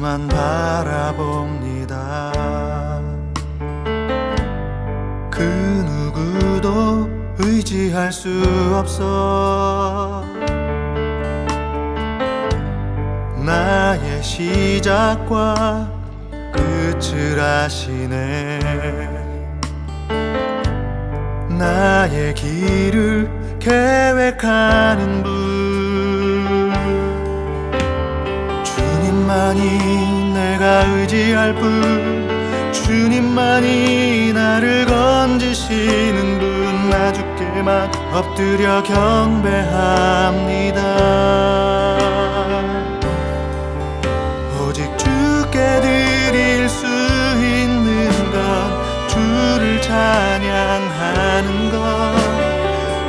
주만 바라봅니다. 그 누구도 의지할 수 없어. 나의 시작과 끝을 아시네. 나의 길을 계획하는 분, 주님만이 내가 의지할 분, 주님만이 나를 건지시는 분, 나 주께만 엎드려 경배합니다. 오직 주께 드릴 수 있는 건 주를 찬양하는 것.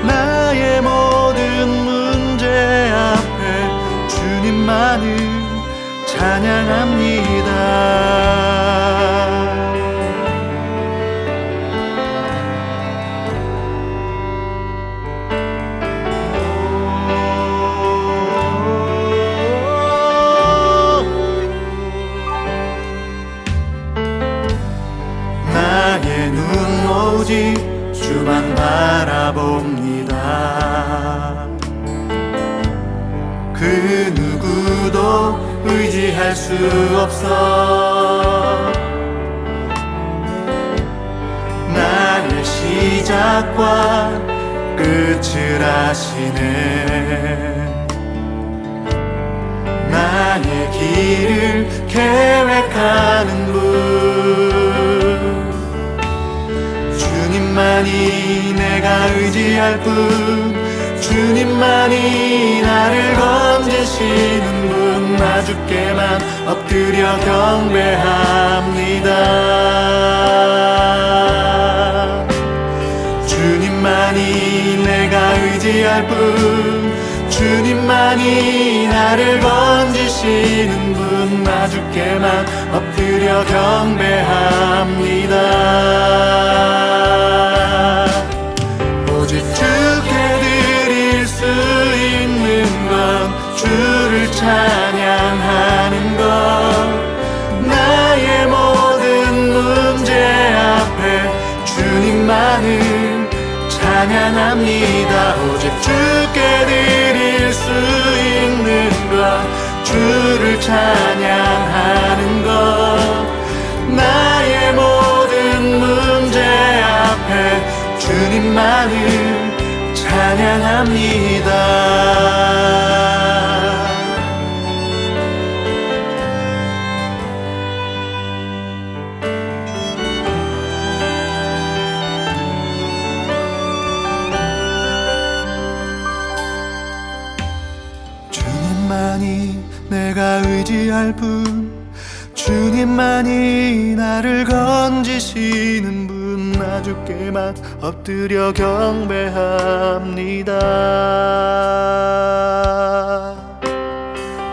나의 모든 문제 앞에 주님만을 찬양합니다. 나의 눈 오직 주만 바라봅니다. 그 누구도 의지할 수 없어. 나의 시작과 끝을 아시네. 나의 길을 계획하는 분, 주님만이 내가 의지할 분, 주님만이 나를 건지시는 분, 나 주께만 엎드려 경배합니다. 주님만이 내가 의지할 분, 주님만이 나를 건지시는 분, 나 주께만 엎드려 경배합니다. 오직 주께 드릴 수 있는 건 주를 찬양하는 것. 나의 모든 문제 앞에 주님만을 찬양합니다. 오직 주께 드릴 수 있는 것 주를 찬양하는 것. 나의 모든 문제 앞에 주님만을 찬양합니다. 주님만이 내가 의지할 분, 주님만이 나를 건지시는 분, 나 주께만 엎드려 경배합니다.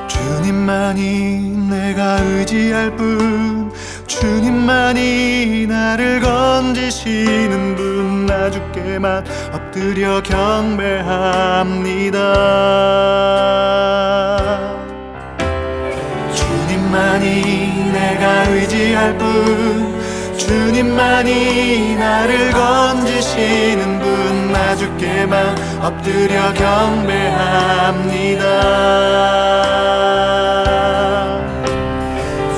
주님만이 내가 의지할 분, 주님만이 나를 건지시는 분, 나 주께만 엎드려 경배합니다. 주님만이 내가 의지할 분, 주님만이 나를 건지시는 분, 나 주께만 엎드려 경배합니다.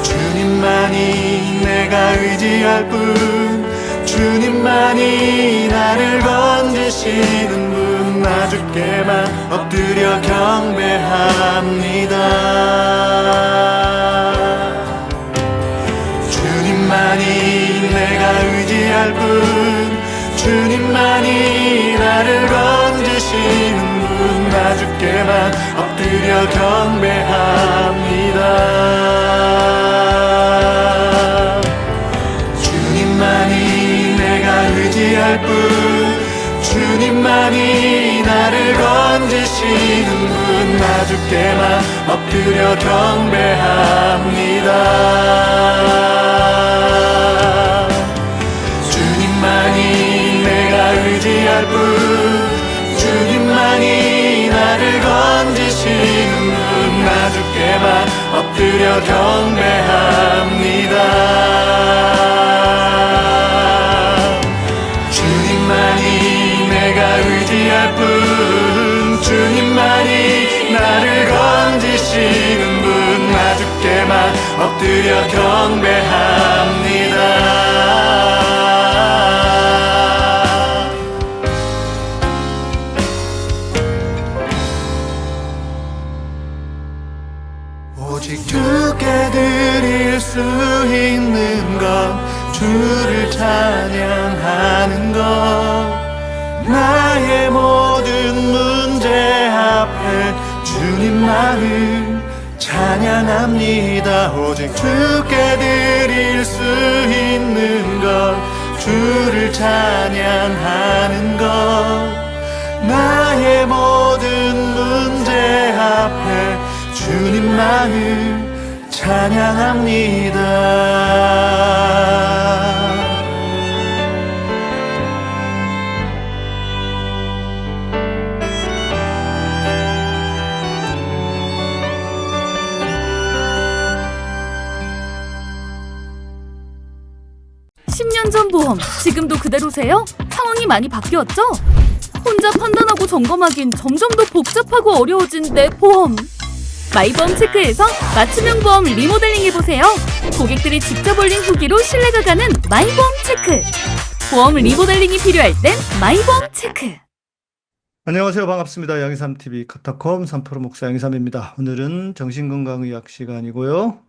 주님만이 내가 의지할 분, 주님만이 나를 건지시는 분, 나 주께만 엎드려 경배합니다. 주님만이 내가 의지할 분, 주님만이 나를 건지시는 분, 나 주께만 엎드려 경배합니다. 주님만이 내가 의지할 분, 주님만이 나를 건지시는 분, 나 주께만 엎드려 경배합니다. 주님만이 내가 의지할 분, 주님만이 나를 건지시는 분, 나 주께만 엎드려 경배합니다. 주님만이 내가 의지할 뿐, 주님만이 나를 건지시는 분, 나 주께만 엎드려 경배합니다. 오직 주께 드릴 수 있는 건 주를 찬양하는 것, 나의 모든 문제 앞에 주님만을 찬양합니다. 오직 주께 드릴 수 있는 것, 주를 찬양하는 것, 나의 모든 문제 앞에 주님만을 찬양합니다. 년 보험 지금도 그대로세요? 상황이 많이 바뀌었죠? 혼자 판단하고 점검하긴 점점 더 복잡하고 어려워진 내 보험. 마이보험 체크에서 맞춤형 보험 리모델링 해보세요. 고객들이 직접 올린 후기로 신뢰가 가는 마이보험 체크. 보험 리모델링이 필요할 땐 마이보험 체크. 안녕하세요. 반갑습니다. 양의삼TV 카타콤 3프로 목사 양의삼입니다. 오늘은 정신건강의학 시간이고요.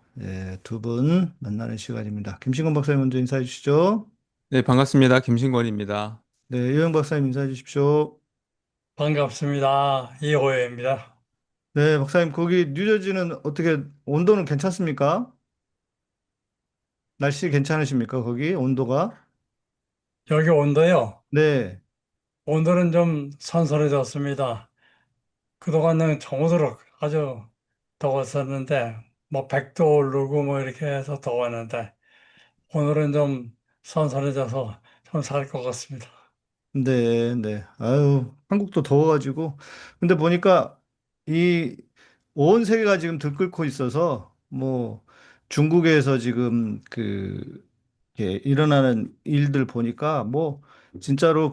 두 분 만나는 시간입니다. 김신권 박사님 먼저 인사해 주시죠. 네, 반갑습니다. 김신권입니다. 네, 유영 박사님 인사해 주십시오. 반갑습니다. 이호혜입니다. 네, 박사님 거기 뉴저지는 어떻게 온도는 괜찮습니까? 날씨 괜찮으십니까? 거기 온도가? 여기 온도요. 네, 오늘은 좀 선선해졌습니다. 그동안은 정오도록 아주 더웠었는데, 뭐 100도 오르고 뭐 이렇게 해서 더웠는데, 오늘은 좀 선선해져서 좀 살 것 같습니다. 네, 네. 아유, 한국도 더워가지고. 근데 보니까 이 온 세계가 지금 들끓고 있어서 뭐 중국에서 지금 이렇게 일어나는 일들 보니까 뭐 진짜로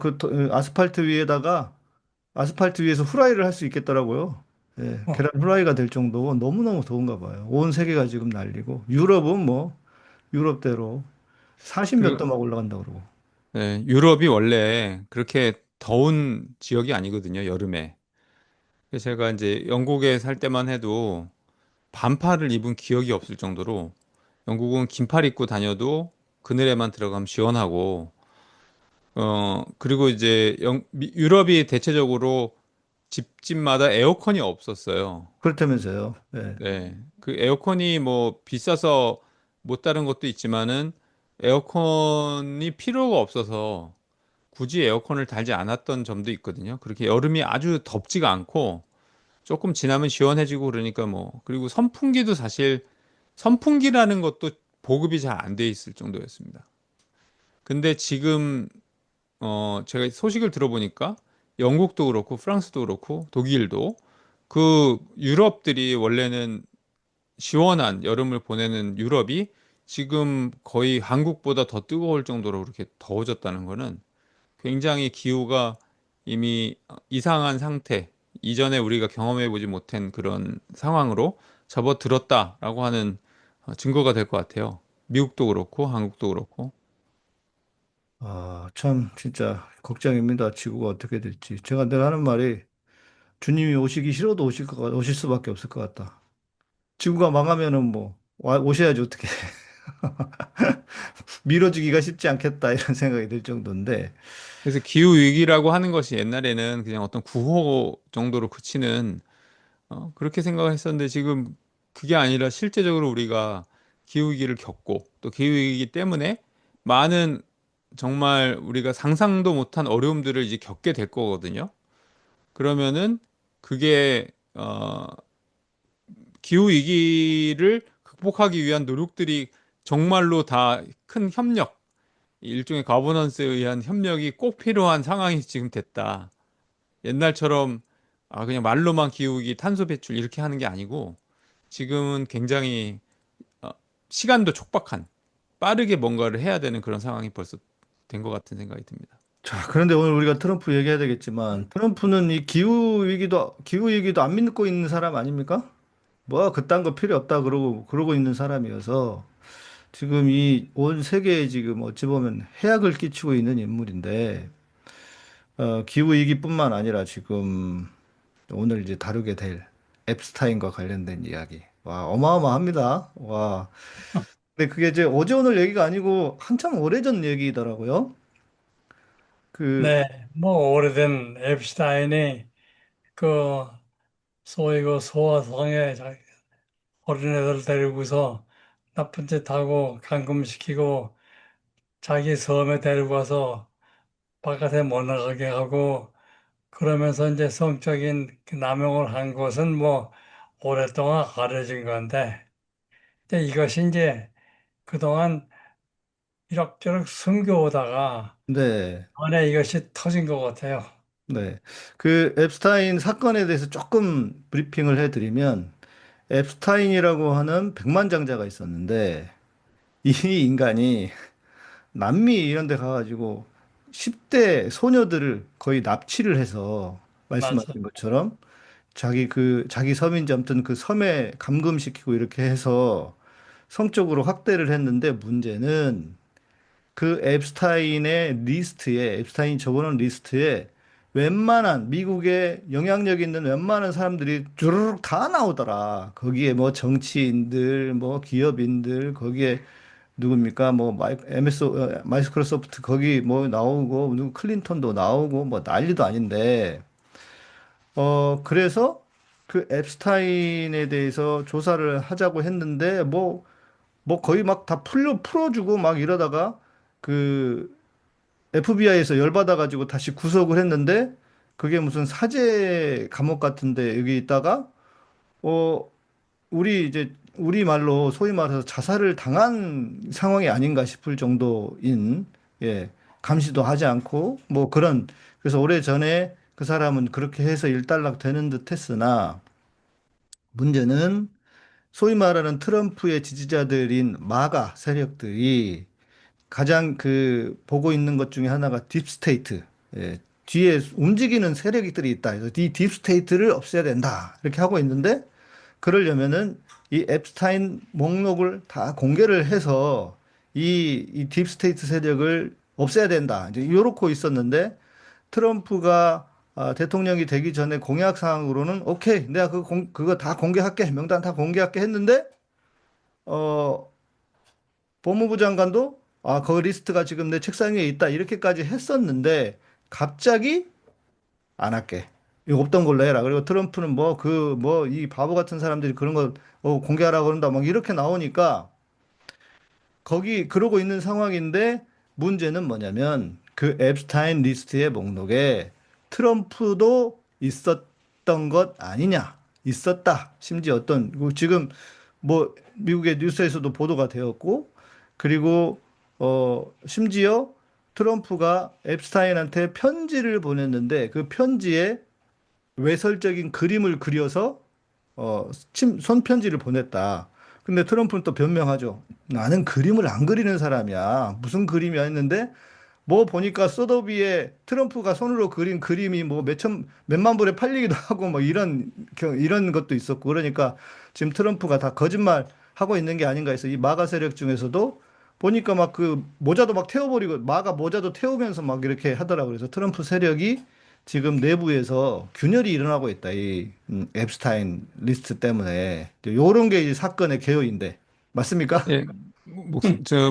아스팔트 위에다가 아스팔트 위에서 후라이를 할 수 있겠더라고요. 예, 어, 계란 후라이가 될 정도고 너무너무 더운가 봐요. 온 세계가 지금 난리고 유럽은 뭐 유럽대로 40 몇 도 그, 막 올라간다 그러고. 네, 유럽이 원래 그렇게 더운 지역이 아니거든요, 여름에. 그래서 제가 이제 영국에 살 때만 해도 반팔을 입은 기억이 없을 정도로 영국은 긴팔 입고 다녀도 그늘에만 들어가면 시원하고, 그리고 이제 유럽이 대체적으로 집집마다 에어컨이 없었어요. 그렇다면서요. 예. 네. 그 에어컨이 뭐 비싸서 못 다른 것도 있지만은 에어컨이 필요가 없어서 굳이 에어컨을 달지 않았던 점도 있거든요. 그렇게 여름이 아주 덥지가 않고 조금 지나면 시원해지고 그러니까 뭐, 그리고 선풍기도 사실 선풍기라는 것도 보급이 잘 안 돼 있을 정도였습니다. 근데 지금 제가 소식을 들어보니까 영국도 그렇고 프랑스도 그렇고 독일도 그 유럽들이 원래는 시원한 여름을 보내는 유럽이 지금 거의 한국보다 더 뜨거울 정도로 그렇게 더워졌다는 거는 굉장히 기후가 이미 이상한 상태, 이전에 우리가 경험해 보지 못한 그런 상황으로 접어들었다라고 하는 증거가 될 것 같아요. 미국도 그렇고 한국도 그렇고. 아, 참, 진짜, 걱정입니다. 지구가 어떻게 될지. 제가 늘 하는 말이, 주님이 오시기 싫어도 오실 수밖에 없을 것 같다. 지구가 망하면은 뭐, 오셔야지, 어떻게. 밀어주기가 쉽지 않겠다, 이런 생각이 들 정도인데, 그래서 기후 위기라고 하는 것이 옛날에는 그냥 어떤 구호 정도로 그치는 그렇게 생각을 했었는데 지금 그게 아니라 실제적으로 우리가 기후 위기를 겪고 또 기후 위기 때문에 많은 정말 우리가 상상도 못한 어려움들을 이제 겪게 될 거거든요. 그러면은 그게 기후 위기를 극복하기 위한 노력들이 정말로 다 큰 협력, 일종의 가버넌스에 의한 협력이 꼭 필요한 상황이 지금 됐다. 옛날처럼 그냥 말로만 기후위기 탄소 배출 이렇게 하는 게 아니고 지금은 굉장히 어, 시간도 촉박한 빠르게 뭔가를 해야 되는 그런 상황이 벌써 된 것 같은 생각이 듭니다. 자, 그런데 오늘 우리가 트럼프 얘기해야 되겠지만, 트럼프는 이 기후 위기도 안 믿고 있는 사람 아닙니까? 뭐, 그딴 거 필요 없다 그러고 있는 사람이어서, 지금 이 온 세계에 지금 어찌 보면 해악을 끼치고 있는 인물인데, 기후 위기뿐만 아니라 지금 오늘 이제 다루게 될 앱스타인과 관련된 이야기. 와, 어마어마합니다. 와. 근데 그게 이제 어제 오늘 얘기가 아니고 한참 오래전 얘기더라고요. 그, 네, 뭐 오래된 앱스타인이 그 소위 그 소아성애 어린애들 데리고서 나쁜 짓 하고 감금시키고 자기 섬에 데리고 가서 바깥에 못 나가게 하고 그러면서 이제 성적인 그 남용을 한 것은 뭐 오랫동안 가려진 건데 이제 이것이 이제 그동안 이럭저럭 숨겨오다가 네. 이번에 이것이 터진 것 같아요. 네. 그 앱스타인 사건에 대해서 조금 브리핑을 해드리면, 앱스타인이라고 하는 백만장자가 있었는데, 이 인간이 남미 이런 데 가가지고 10대 소녀들을 거의 납치를 해서 맞아. 말씀하신 것처럼 자기 섬인지 아무튼 그 섬에 감금시키고 이렇게 해서 성적으로 학대를 했는데 문제는 그 앱스타인이 적어놓은 리스트에 웬만한 미국의 영향력 있는 웬만한 사람들이 주르륵 다 나오더라. 거기에 뭐 정치인들, 뭐 기업인들, 거기에 누굽니까? 뭐 마이크로소프트 거기 뭐 나오고 누구 클린턴도 나오고 뭐 난리도 아닌데 그래서 그 앱스타인에 대해서 조사를 하자고 했는데 뭐 거의 막 다 풀어주고 막 이러다가 그 FBI에서 열받아 가지고 다시 구속을 했는데 그게 무슨 사제 감옥 같은데 여기 있다가 어 우리 말로 소위 말해서 자살을 당한 상황이 아닌가 싶을 정도인, 예, 감시도 하지 않고, 뭐 그런, 그래서 오래전에 그 사람은 그렇게 해서 일단락 되는 듯 했으나, 문제는 소위 말하는 트럼프의 지지자들인 마가 세력들이 가장 보고 있는 것 중에 하나가 딥스테이트, 예, 뒤에 움직이는 세력들이 있다. 그래서 이 딥스테이트를 없애야 된다. 이렇게 하고 있는데, 그러려면은 이 앱스타인 목록을 다 공개를 해서 이 딥스테이트 세력을 없애야 된다. 이제 이렇게 있었는데 트럼프가 대통령이 되기 전에 공약 사항으로는 오케이, 내가 그거 다 공개할게. 명단 다 공개할게 했는데 어, 법무부 장관도 그 리스트가 지금 내 책상 위에 있다. 이렇게까지 했었는데 갑자기 안 할게. 이거 없던 걸로 해라. 그리고 트럼프는 이 바보 같은 사람들이 그런 거 공개하라고 그런다. 막 이렇게 나오니까 거기 그러고 있는 상황인데 문제는 뭐냐면 그 앱스타인 리스트의 목록에 트럼프도 있었던 것 아니냐. 있었다. 심지어 지금 뭐 미국의 뉴스에서도 보도가 되었고 그리고 심지어 트럼프가 앱스타인한테 편지를 보냈는데 그 편지에 외설적인 그림을 그려서 손편지를 보냈다. 근데 트럼프는 또 변명하죠. 나는 그림을 안 그리는 사람이야. 무슨 그림이야 했는데 뭐 보니까 소더비에 트럼프가 손으로 그린 그림이 뭐 몇만 불에 팔리기도 하고 뭐 이런 것도 있었고 그러니까 지금 트럼프가 다 거짓말 하고 있는 게 아닌가 해서 이 마가 세력 중에서도 보니까 막 그 모자도 막 태워버리고 마가 모자도 태우면서 막 이렇게 하더라고요. 그래서 트럼프 세력이 지금 내부에서 균열이 일어나고 있다. 이 앱스타인 리스트 때문에 요런 게 이제 사건의 개요인데 맞습니까? 예,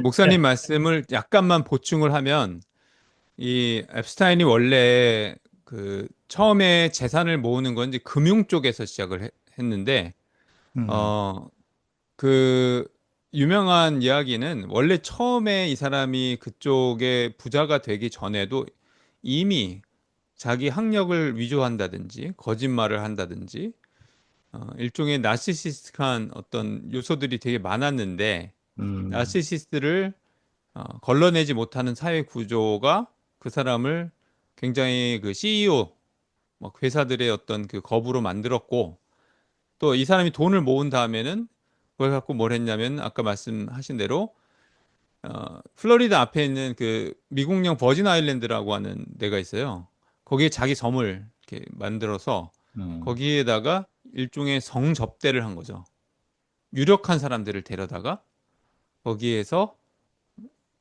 목사님 네, 말씀을 약간만 보충을 하면 이 앱스타인이 원래 그 처음에 재산을 모으는 건 이제 금융 쪽에서 했는데 음, 어 그 유명한 이야기는 원래 처음에 이 사람이 그쪽에 부자가 되기 전에도 이미 자기 학력을 위조한다든지 거짓말을 한다든지 일종의 나르시시스트한 어떤 요소들이 되게 많았는데 음, 나르시시스트를 걸러내지 못하는 사회 구조가 그 사람을 굉장히 그 CEO 막 회사들의 어떤 그 거부로 만들었고 또 이 사람이 돈을 모은 다음에는 그걸 갖고 뭘 했냐면 아까 말씀하신 대로 플로리다 앞에 있는 그 미국령 버진 아일랜드라고 하는 데가 있어요. 거기에 자기 섬을 이렇게 만들어서 음. 거기에다가 일종의 성접대를 한 거죠. 유력한 사람들을 데려다가 거기에서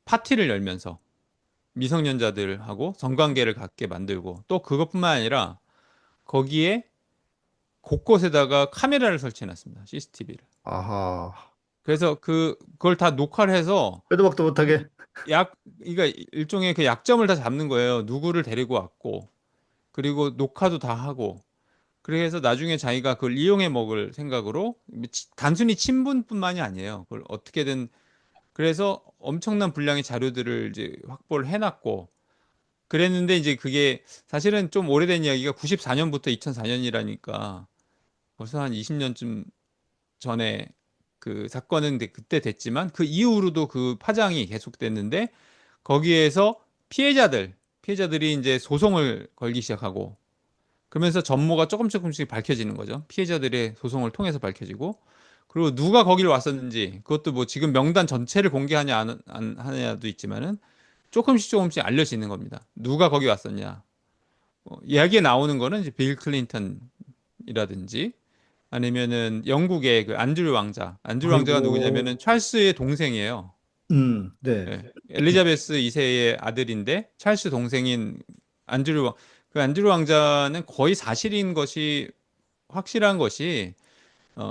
파티를 열면서 미성년자들하고 성관계를 갖게 만들고 또 그것뿐만 아니라 거기에 곳곳에다가 카메라를 설치해 놨습니다. CCTV를. 아하. 그래서 그걸 다 녹화를 해서 빼도 박도 못하게. 그러니까 일종의 그 약점을 다 잡는 거예요. 누구를 데리고 왔고, 그리고 녹화도 다 하고, 그래서 나중에 자기가 그걸 이용해 먹을 생각으로 단순히 친분뿐만이 아니에요. 그걸 어떻게든 그래서 엄청난 분량의 자료들을 이제 확보를 해놨고, 그랬는데 이제 그게 사실은 좀 오래된 이야기가 94년부터 2004년이라니까 벌써 한 20년쯤 전에 그 사건은 그때 됐지만 그 이후로도 그 파장이 계속됐는데 거기에서 피해자들이 이제 소송을 걸기 시작하고 그러면서 전모가 조금씩 밝혀지는 거죠. 피해자들의 소송을 통해서 밝혀지고 그리고 누가 거기를 왔었는지 그것도 뭐 지금 명단 전체를 공개하냐 안 하냐도 있지만은 조금씩 알려지는 겁니다. 누가 거기 왔었냐. 이야기에 나오는 거는 이제 빌 클린턴이라든지 아니면은 영국의 그 안드류 왕자. 안드류 왕자가 아이고. 누구냐면은 찰스의 동생이에요. 네. 예. 엘리자베스 2세의 아들인데 찰스 동생인 안드류 그 안드류 왕자는 거의 사실인 것이 확실한 것이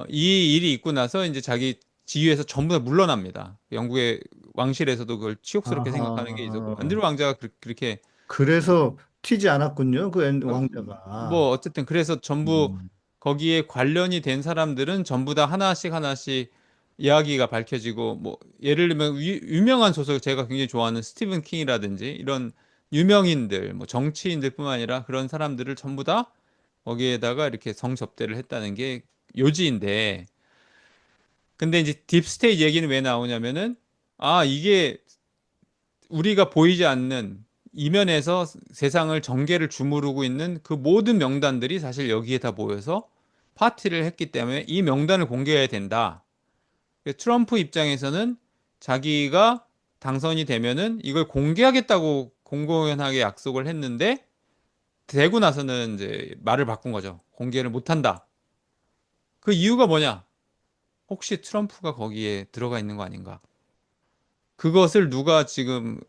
이 일이 있고 나서 이제 자기 지위에서 전부 다 물러납니다. 영국의 왕실에서도 그걸 치욕스럽게 생각하는 게 있었고 아하. 안드류 왕자가 그렇게 그래서 튀지 않았군요. 그 어, 왕자가. 뭐 어쨌든 그래서 전부 음. 거기에 관련이 된 사람들은 전부 다 하나씩 이야기가 밝혀지고 뭐 예를 들면 유명한 소설 제가 굉장히 좋아하는 스티븐 킹이라든지 이런 유명인들 뭐 정치인들뿐만 아니라 그런 사람들을 전부 다 거기에다가 이렇게 성접대를 했다는 게 요지인데 근데 이제 딥스테이트 얘기는 왜 나오냐면은 아 이게 우리가 보이지 않는 이면에서 세상을 전개를 주무르고 있는 그 모든 명단들이 사실 여기에 다 모여서 파티를 했기 때문에 이 명단을 공개해야 된다. 트럼프 입장에서는 자기가 당선이 되면은 이걸 공개하겠다고 공공연하게 약속을 했는데 되고 나서는 이제 말을 바꾼 거죠. 공개를 못 한다. 그 이유가 뭐냐? 혹시 트럼프가 거기에 들어가 있는 거 아닌가? 그것을 누가 지금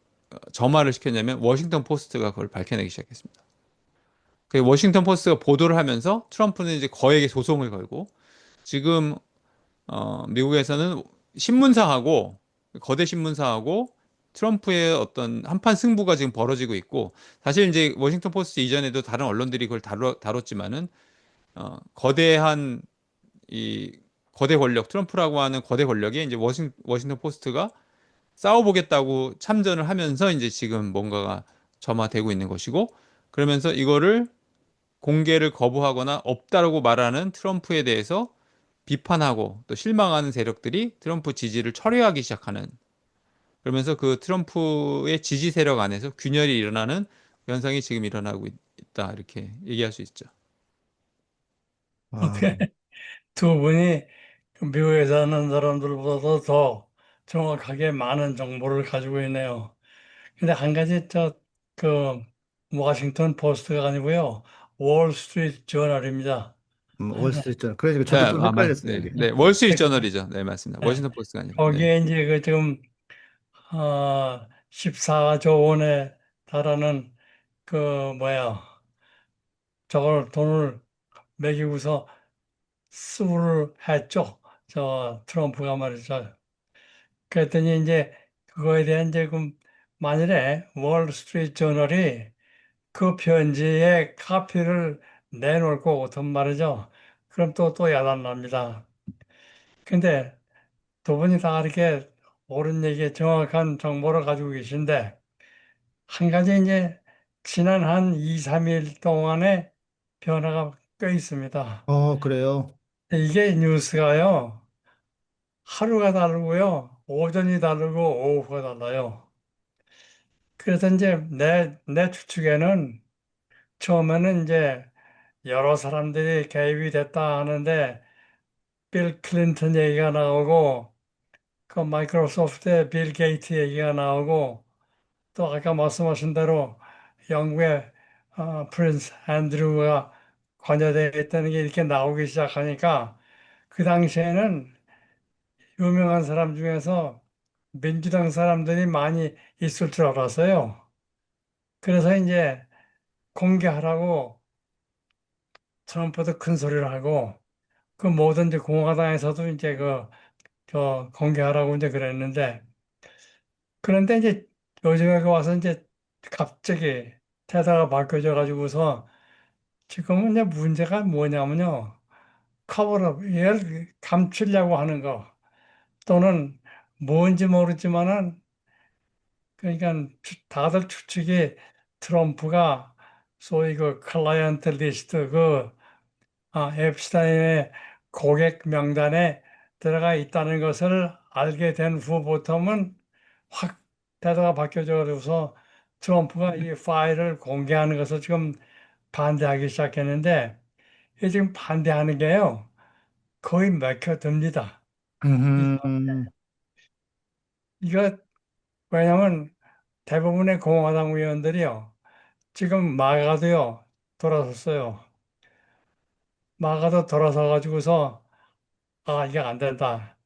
점화를 시켰냐면 워싱턴 포스트가 그걸 밝혀내기 시작했습니다. 그 워싱턴 포스트가 보도를 하면서 트럼프는 이제 거액의 소송을 걸고 지금 미국에서는 신문사하고 거대 신문사하고 트럼프의 어떤 한판 승부가 지금 벌어지고 있고 사실 이제 워싱턴 포스트 이전에도 다른 언론들이 그걸 다뤘지만은 거대한 이 거대 권력 트럼프라고 하는 거대 권력이 이제 워싱턴 포스트가 싸워보겠다고 참전을 하면서 이제 지금 뭔가가 점화되고 있는 것이고 그러면서 이거를 공개를 거부하거나 없다라고 말하는 트럼프에 대해서 비판하고 또 실망하는 세력들이 트럼프 지지를 철회하기 시작하는 그러면서 그 트럼프의 지지 세력 안에서 균열이 일어나는 현상이 지금 일어나고 있다 이렇게 얘기할 수 있죠. 아, 어떻게 두 분이 그 미국에 사는 사람들보다도 더 정확하게 많은 정보를 가지고 있네요. 근데 한 가지 그 워싱턴 포스트가 아니고요. 월스트리트 저널입니다. 월스트리트. 그러니까 저도 네, 좀 헷갈렸어요, 네, 이게. 네, 월스트리트저널이죠. 네, 맞습니다. 네. 워싱턴 포스트가 아니라. 네. 거기에 이제 그 지금 14조 원에 달하는 그 뭐야 저걸 돈을 매기고서 수부를 했죠. 저 트럼프가 말이죠. 그랬더니 이제 그거에 대한 이제 그 만일에 월스트리트 저널이 그 편지의 카피를 내놓을 거거든 말이죠. 그럼 또 야단납니다. 근데 두 분이 다 이렇게 옳은 얘기, 정확한 정보를 가지고 계신데 한 가지 이제 지난 한 2, 3일 동안의 변화가 꽤 있습니다. 그래요. 이게 뉴스가요. 하루가 다르고요. 오전이 다르고 오후가 달라요. 그래서 이제 내 추측에는 처음에는 이제 여러 사람들이 개입이 됐다 하는데 빌 클린턴 얘기가 나오고 그 마이크로소프트의 빌 게이트 얘기가 나오고 또 아까 말씀하신 대로 영국의 프린스 앤드루가 관여되어 있다는 게 이렇게 나오기 시작하니까 그 당시에는 유명한 사람 중에서 민주당 사람들이 많이 있을 줄 알았어요. 그래서 이제 공개하라고 트럼프도 큰 소리를 하고 그 모든 이제 공화당에서도 이제 저 공개하라고 이제 그랬는데 그런데 이제 요즘에 와서 이제 갑자기 태도가 바뀌어져 가지고서 지금은 이제 문제가 뭐냐면요. 커버업, 얘를 감추려고 하는 거 또는 뭔지 모르지만은 그러니까 다들 추측이 트럼프가 소위 그 클라이언트 리스트 앱스타인의 고객 명단에 들어가 있다는 것을 알게 된 후부터는 확 태도가 바뀌어져서 트럼프가 이 파일을 공개하는 것을 지금 반대하기 시작했는데 이 지금 반대하는 게요 거의 맥혀듭니다. 이- 음, 이거 왜냐하면 대부분의 공화당 의원들이요 지금 마가도요 돌아섰어요. 마가도 돌아서 가지고서 이게 안 된다.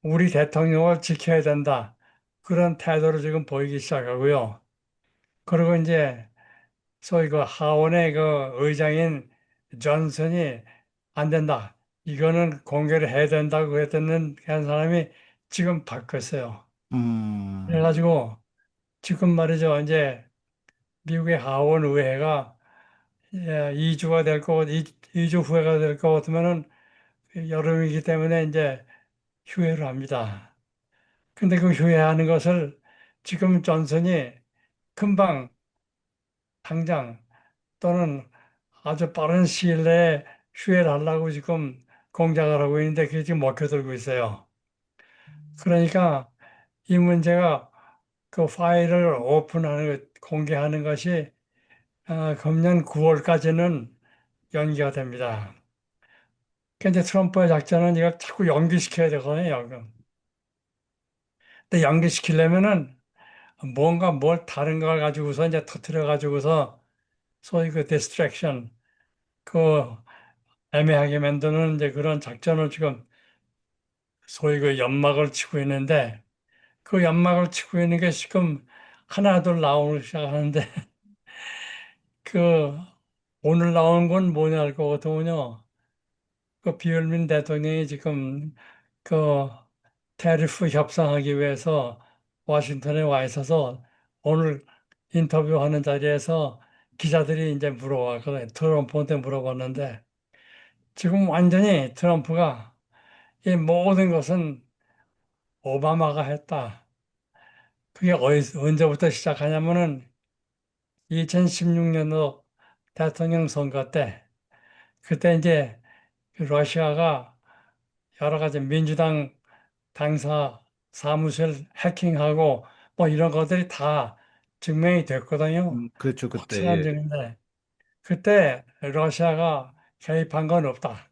우리 대통령을 지켜야 된다. 그런 태도를 지금 보이기 시작하고요. 그리고 이제 소위 그 하원의 그 의장인 존슨이 안 된다. 이거는 공개를 해야 된다고 했던 한 사람이 지금 바뀌었어요. 음, 그래가지고 지금 말이죠. 이제 미국의 하원 의회가 2주가 될 거, 2주 후회가 될 것 같으면은 여름이기 때문에 이제 휴회를 합니다. 근데 그 휴회하는 것을 지금 존슨이 금방 당장 또는 아주 빠른 시일 내에 휴회를 하려고 지금 공작을 하고 있는데 그게 지금 먹혀들고 있어요. 그러니까 이 문제가 그 파일을 오픈하는 공개하는 것이 금년 9월까지는 연기가 됩니다. 근데 트럼프의 작전은 이걸 자꾸 연기시켜야 되거든요. 근데 연기시키려면은 뭔가 뭘 다른 걸 가지고서 이제 터트려 가지고서 소위 그 디스트랙션 그 애매하게 만드는 이제 그런 작전을 지금 소위 그 연막을 치고 있는데 그 연막을 치고 있는 게 지금 하나 둘 나오기 시작하는데 그 오늘 나온 건 뭐냐 할 거거든요. 그 비얼민 대통령이 지금 그 테리프 협상하기 위해서 워싱턴에 와 있어서 오늘 인터뷰하는 자리에서 기자들이 이제 물어봤거든요. 트럼프한테 물어봤는데 지금 완전히 트럼프가 이 모든 것은 오바마가 했다. 그게 언제부터 시작하냐면은 2016년도 대통령 선거 때 그때 이제 그 러시아가 여러 가지 민주당 당사 사무실 해킹하고 뭐 이런 것들이 다 증명이 됐거든요. 그렇죠, 그때, 확실한 예. 증인데 그때 러시아가 개입한 건 없다.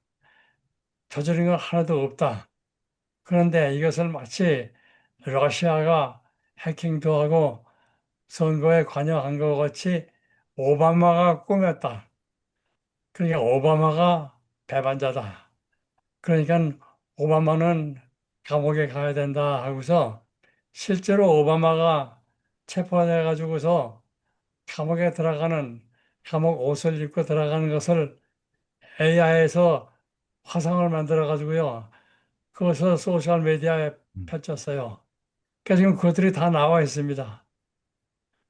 저지른 건 하나도 없다. 그런데 이것을 마치 러시아가 해킹도 하고 선거에 관여한 것 같이 오바마가 꾸몄다. 그러니까 오바마가 배반자다. 그러니까 오바마는 감옥에 가야 된다 하고서 실제로 오바마가 체포돼 가지고서 감옥에 들어가는 감옥 옷을 입고 들어가는 것을 AI에서 화상을 만들어 가지고요. 그것을 소셜 미디어에 펼쳤어요. 그러니까 지금 그것들이 다 나와 있습니다.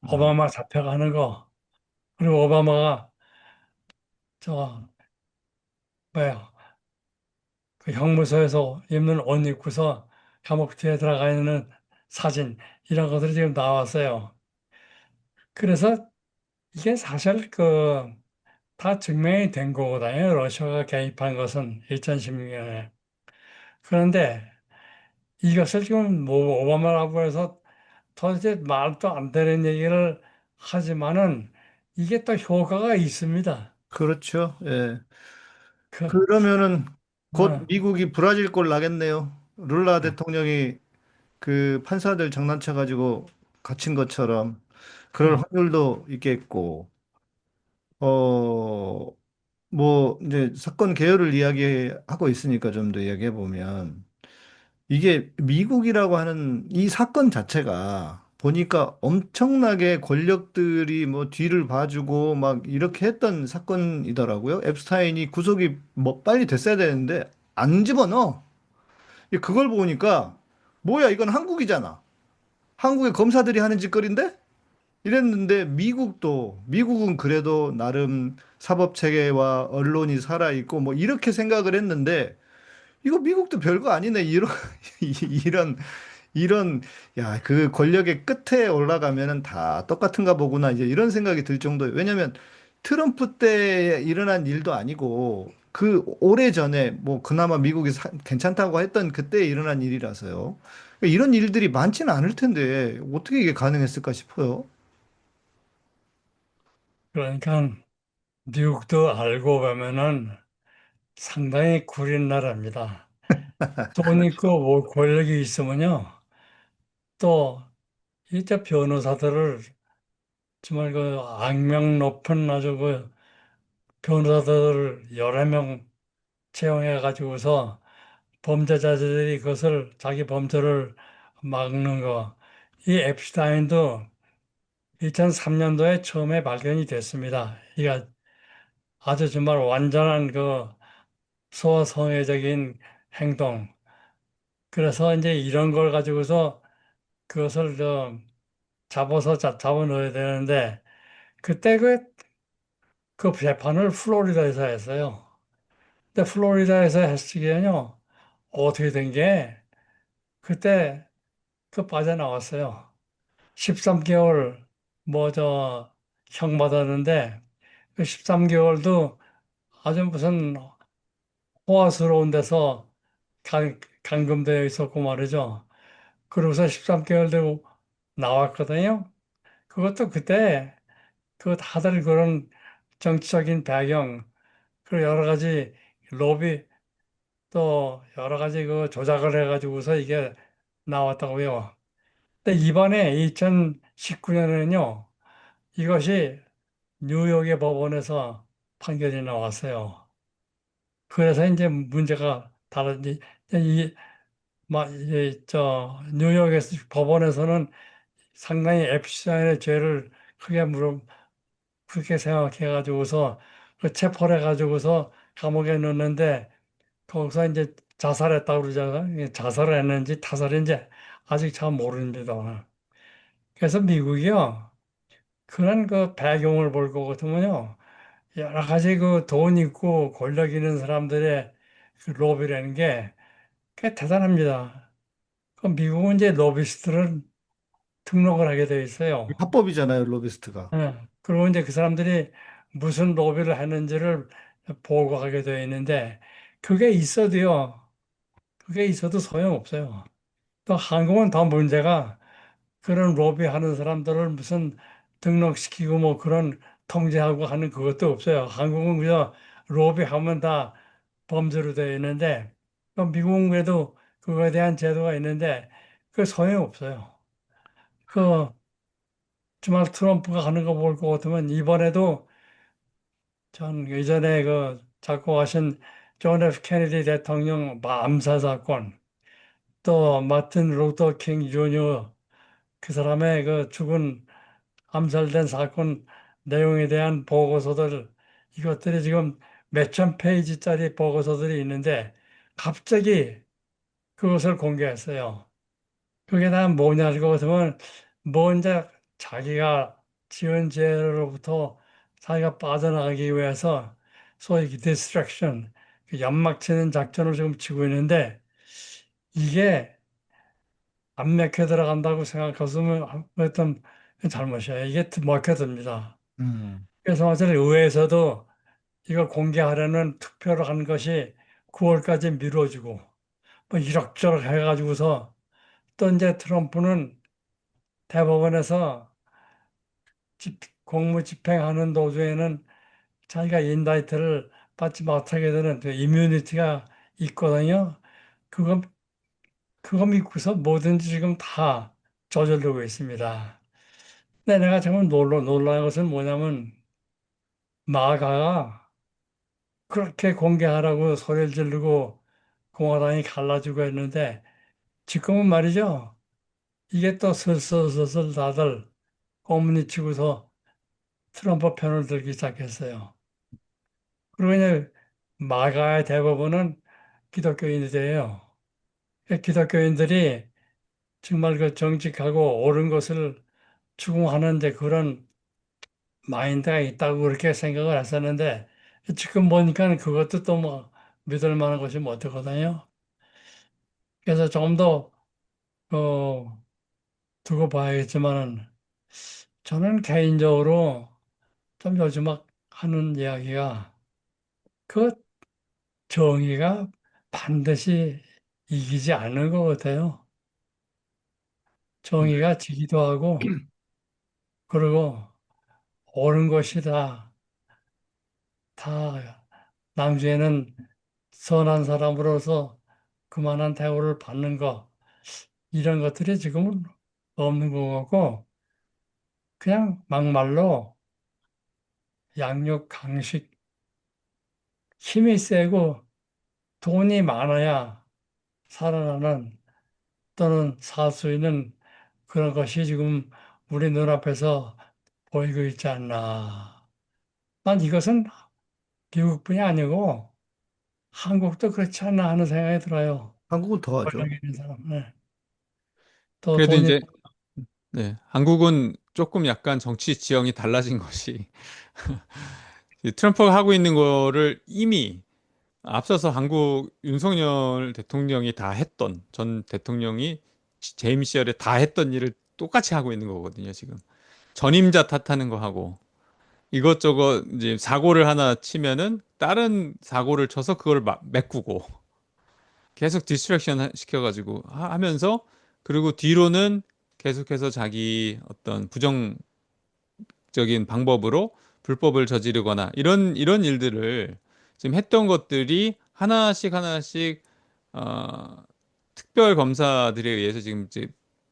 음, 오바마 잡혀가는 거. 그리고 오바마가 저 뭐야 그 형무소에서 입는 옷 입고서 감옥 뒤에 들어가 있는 사진 이런 것들이 지금 나왔어요. 그래서 이게 사실 다 증명이 된 거거든요. 러시아가 개입한 것은 2016년에. 그런데 이것을 지금 뭐 오바마라고 해서 도대체 말도 안 되는 얘기를 하지만은 이게 또 효과가 있습니다. 그렇죠, 예. 그, 그러면은 곧 어, 미국이 브라질 꼴 나겠네요. 룰라 대통령이 그 판사들 장난쳐가지고 갇힌 것처럼 그럴 어, 확률도 있겠고, 어, 뭐, 이제 사건 개요를 이야기하고 있으니까 좀 더 이야기해 보면, 이게 미국이라고 하는 이 사건 자체가 보니까 엄청나게 권력들이 뭐 뒤를 봐주고 막 이렇게 했던 사건이더라고요. 앱스타인이 구속이 뭐 빨리 됐어야 되는데 안 집어넣어. 그걸 보니까 뭐야, 이건 한국이잖아. 한국의 검사들이 하는 짓거리인데? 이랬는데 미국은 그래도 나름 사법 체계와 언론이 살아 있고 뭐 이렇게 생각을 했는데 이거 미국도 별거 아니네. 이런 이런 야, 그 권력의 끝에 올라가면은 다 똑같은가 보구나. 이제 이런 생각이 들 정도예요. 왜냐면 트럼프 때 일어난 일도 아니고 그 오래전에 뭐 그나마 미국이 괜찮다고 했던 그때 일어난 일이라서요. 이런 일들이 많지는 않을 텐데 어떻게 이게 가능했을까 싶어요. 그러니까 미국도 알고 보면은 상당히 구린 나라입니다. 돈 있고 뭐 권력이 있으면요. 또 이제 변호사들을 정말 그 악명 높은 아주 그 변호사들을 여러 명 채용해 가지고서 범죄자들이 그것을 자기 범죄를 막는 거. 이 앱스타인도 2003년도에 처음에 발견이 됐습니다. 이가 아주 정말 완전한 그 소성애적인 행동. 그래서 이제 이런 걸 가지고서 그것을 잡아서 잡아 넣어야 되는데 그때 그 재판을 플로리다에서 했어요. 근데 플로리다에서 했으기에는요, 어떻게 된 게 그때 그 빠져나왔어요. 13개월 뭐 형 받았는데 그 13개월도 아주 무슨 호화스러운 데서 감금되어 있었고 말이죠. 그러고서 13개월 되고 나왔거든요. 그것도 그때 그 다들 그런 정치적인 배경, 그리고 여러 가지 로비 또 여러 가지 그 조작을 해가지고서 이게 나왔다고요. 근데 이번에 2019년에는요, 이것이 뉴욕의 법원에서 판결이 나왔어요. 그래서 이제 문제가 다른지, 뉴욕에서 법원에서는 상당히 앱스타인의 죄를 크게 그렇게 생각해가지고서 그 체포를 해가지고서 감옥에 넣는데 거기서 이제 자살했다고 그러잖아요. 이게 자살을 했는지 타살인지 아직 잘 모릅니다. 그래서 미국이요. 그런 그 배경을 볼 것 같으면요. 여러 가지 그 돈 있고 권력 있는 사람들의 그 로비라는 게 꽤 대단합니다. 그 미국은 이제 로비스트를 등록을 하게 돼 있어요. 합법이잖아요, 로비스트가. 예. 그리고 이제 그 사람들이 무슨 로비를 했는지를 보고하게 되어 있는데 그게 있어도 소용없어요. 또 한국은 더 문제가 그런 로비하는 사람들을 무슨 등록시키고 뭐 그런 통제하고 하는 그것도 없어요. 한국은 그저 로비하면 다 범죄로 되어 있는데 미국은 그래도 그거에 대한 제도가 있는데 그 소용없어요. 그 정말 트럼프가 하는 거 볼 것 같으면 이번에도 전 예전에 그 작곡하신 존 F 케네디 대통령 암살 사건 또 마틴 루터 킹 주니어 그 사람의 그 죽은 암살된 사건 내용에 대한 보고서들 이것들이 지금 몇천 페이지짜리 보고서들이 있는데 갑자기 그것을 공개했어요. 그게 다 뭐냐 고 같으면 먼저 자기가 지은 죄로부터 자기가 빠져나가기 위해서 소위 distraction, 그 연막 치는 작전을 지금 치고 있는데 이게 안 맥혀 들어간다고 생각했으면 어떤 잘못이야. 이게 먹혀듭니다. 음. 그래서 사실 의회에서도 이걸 공개하려는 투표를 한 것이 9월까지 미뤄지고 뭐 이럭저럭 해가지고서 또 이제 트럼프는 대법원에서 공무 집행하는 도중에는 자기가 인다이트를 받지 못하게 되는 그 이뮤니티가 있거든요. 그거, 그거 믿고서 뭐든지 지금 다 저지르고 있습니다. 근데 내가 정말 놀라운 것은 뭐냐면 마가가 그렇게 공개하라고 소리를 지르고 공화당이 갈라지고 했는데 지금은 말이죠. 이게 또 슬슬슬슬 다들 꼬문이 치고서 트럼프 편을 들기 시작했어요. 그리고 이제 마가의 대부분은 기독교인들이에요. 기독교인들이 정말 그 정직하고 옳은 것을 추구하는데 그런 마인드가 있다고 그렇게 생각을 했었는데 지금 보니까 그것도 또 뭐 믿을 만한 것이 못 되거든요. 그래서 조금 더 두고 봐야겠지만은 저는 개인적으로 좀 요즘 막 하는 이야기가 그 정의가 반드시 이기지 않는 것 같아요. 정의가 지기도 하고 그리고 옳은 것이 다 나중에는 선한 사람으로서 그만한 대우를 받는 것 이런 것들이 지금은 없는 것 같고 그냥 막말로 양육, 강식, 힘이 세고 돈이 많아야 살아나는 또는 살 수 있는 그런 것이 지금 우리 눈앞에서 보이고 있지 않나. 난 이것은 미국뿐이 아니고 한국도 그렇지 않나 하는 생각이 들어요. 한국은 더 하죠. 권력 있는 사람. 네. 또 그래도 돈이 이제 네, 한국은 조금 약간 정치 지형이 달라진 것이 이 트럼프가 하고 있는 거를 이미 앞서서 한국 윤석열 대통령이 다 했던 전 대통령이 재임 시절에 다 했던 일을 똑같이 하고 있는 거거든요, 지금. 전임자 탓하는 거 하고 이것저것 이제 사고를 하나 치면은 다른 사고를 쳐서 그걸 메꾸고 계속 디스트랙션 시켜가지고 하면서 그리고 뒤로는 계속해서 자기 어떤 부정적인 방법으로 불법을 저지르거나 이런 일들을 지금 했던 것들이 하나씩 하나씩 어, 특별 검사들에 의해서 지금 이제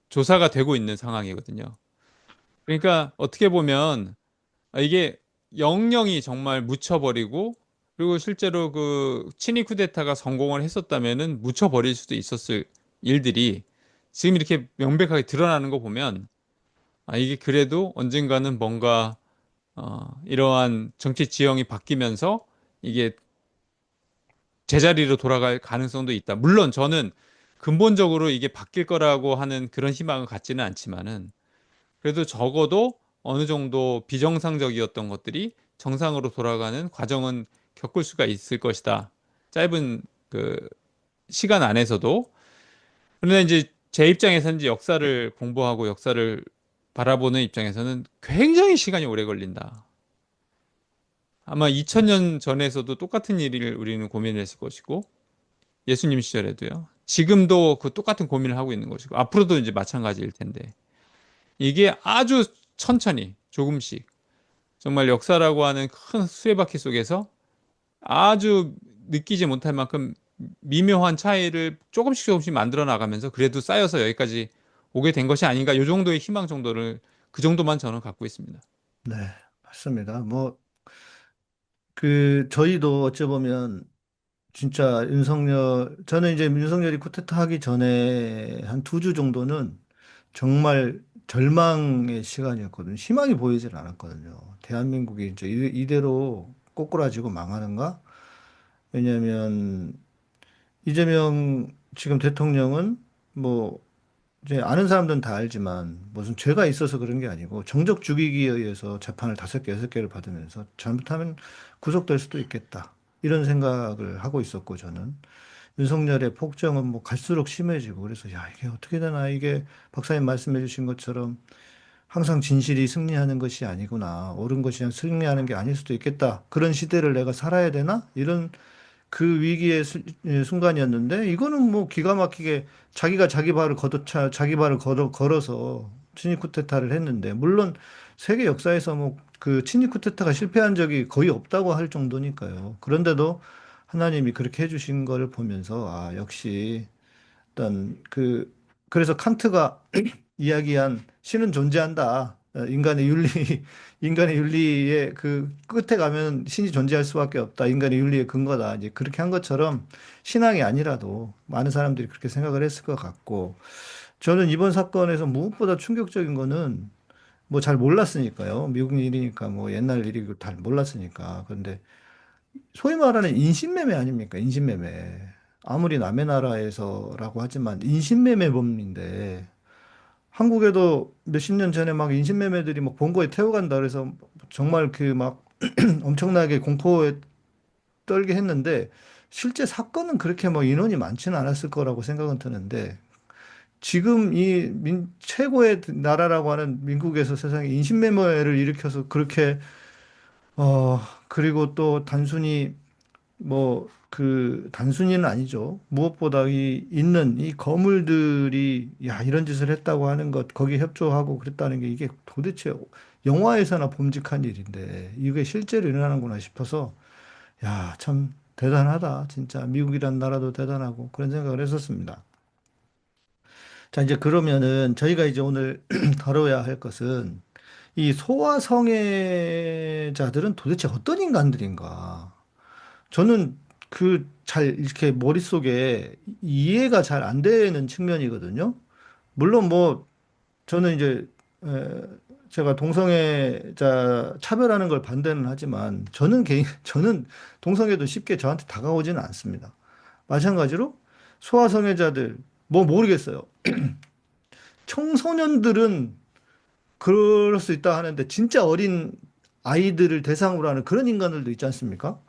조사가 되고 있는 상황이거든요. 그러니까 어떻게 보면 이게 영영이 정말 묻혀버리고 그리고 실제로 그 친위 쿠데타가 성공을 했었다면은 묻혀버릴 수도 있었을 일들이 지금 이렇게 명백하게 드러나는 거 보면 이게 그래도 언젠가는 뭔가 이러한 정치 지형이 바뀌면서 이게 제자리로 돌아갈 가능성도 있다. 물론 저는 근본적으로 이게 바뀔 거라고 하는 그런 희망을 갖지는 않지만은 그래도 적어도 어느 정도 비정상적이었던 것들이 정상으로 돌아가는 과정은 겪을 수가 있을 것이다. 짧은 그 시간 안에서도. 그런데 이제 제 입장에서는 이제 역사를 공부하고 역사를 바라보는 입장에서는 굉장히 시간이 오래 걸린다. 아마 2000년 전에서도 똑같은 일을 우리는 고민을 했을 것이고, 예수님 시절에도요. 지금도 그 똑같은 고민을 하고 있는 것이고, 앞으로도 이제 마찬가지일 텐데. 이게 아주 천천히, 조금씩, 정말 역사라고 하는 큰 수레바퀴 속에서 아주 느끼지 못할 만큼 미묘한 차이를 조금씩 조금씩 만들어 나가면서 그래도 쌓여서 여기까지 오게 된 것이 아닌가, 요 정도의 희망 정도를, 그 정도만 저는 갖고 있습니다. 네, 맞습니다. 뭐, 저희도 어찌 보면 진짜 저는 이제 윤석열이 쿠데타 하기 전에 한 2주 정도는 정말 절망의 시간이었거든요. 희망이 보이질 않았거든요. 대한민국이 이제 이대로 꼬꾸라지고 망하는가? 왜냐하면 이재명 지금 대통령은 뭐 이제 아는 사람들은 다 알지만 무슨 죄가 있어서 그런 게 아니고 정적 죽이기에 의해서 재판을 5개, 6개를 받으면서 잘못하면 구속될 수도 있겠다. 이런 생각을 하고 있었고 저는 윤석열의 폭정은 뭐 갈수록 심해지고 그래서 야, 이게 어떻게 되나 이게 박사님 말씀해 주신 것처럼 항상 진실이 승리하는 것이 아니구나. 옳은 것이 승리하는 게 아닐 수도 있겠다. 그런 시대를 내가 살아야 되나? 이런 그 위기의 순간이었는데 이거는 뭐 기가 막히게 자기가 자기 발을 걸어서 친위 쿠데타를 했는데 물론 세계 역사에서 뭐 그 친위 쿠데타가 실패한 적이 거의 없다고 할 정도니까요. 그런데도 하나님이 그렇게 해주신 거를 보면서, 아, 역시, 일단, 그래서 칸트가 이야기한 신은 존재한다. 인간의 윤리, 인간의 윤리의 그 끝에 가면 신이 존재할 수밖에 없다. 인간의 윤리의 근거다. 이제 그렇게 한 것처럼 신앙이 아니라도 많은 사람들이 그렇게 생각을 했을 것 같고, 저는 이번 사건에서 무엇보다 충격적인 거는 뭐 잘 몰랐으니까요. 미국 일이니까 뭐 옛날 일이고 잘 몰랐으니까. 그런데 소위 말하는 인신매매 아닙니까? 인신매매. 아무리 남의 나라에서라고 하지만 인신매매범인데 한국에도 몇십 년 전에 막 인신매매들이 막 본거에 태워간다 그래서 정말 그 막 엄청나게 공포에 떨게 했는데 실제 사건은 그렇게 뭐 인원이 많지는 않았을 거라고 생각은 드는데 지금 최고의 나라라고 하는 미국에서 세상에 인신매매를 일으켜서 그렇게 그리고 또 단순히 뭐 단순히는 아니죠. 무엇보다 있는 이 거물들이 야 이런 짓을 했다고 하는 것 거기에 협조하고 그랬다는 게 이게 도대체 영화에서나 범직한 일인데 이게 실제로 일어나는구나 싶어서 야 참 대단하다. 진짜 미국이란 나라도 대단하고 그런 생각을 했었습니다. 자, 이제 그러면은 저희가 이제 오늘 다뤄야 할 것은 이 소아성애자들은 도대체 어떤 인간들인가? 저는 이렇게 머릿속에 이해가 잘 안 되는 측면이거든요. 물론 뭐 저는 이제 에, 제가 동성애자 차별하는 걸 반대는 하지만 저는 동성애도 쉽게 저한테 다가오지는 않습니다. 마찬가지로 소아성애자들 뭐 모르겠어요. 청소년들은 그럴 수 있다 하는데 진짜 어린 아이들을 대상으로 하는 그런 인간들도 있지 않습니까?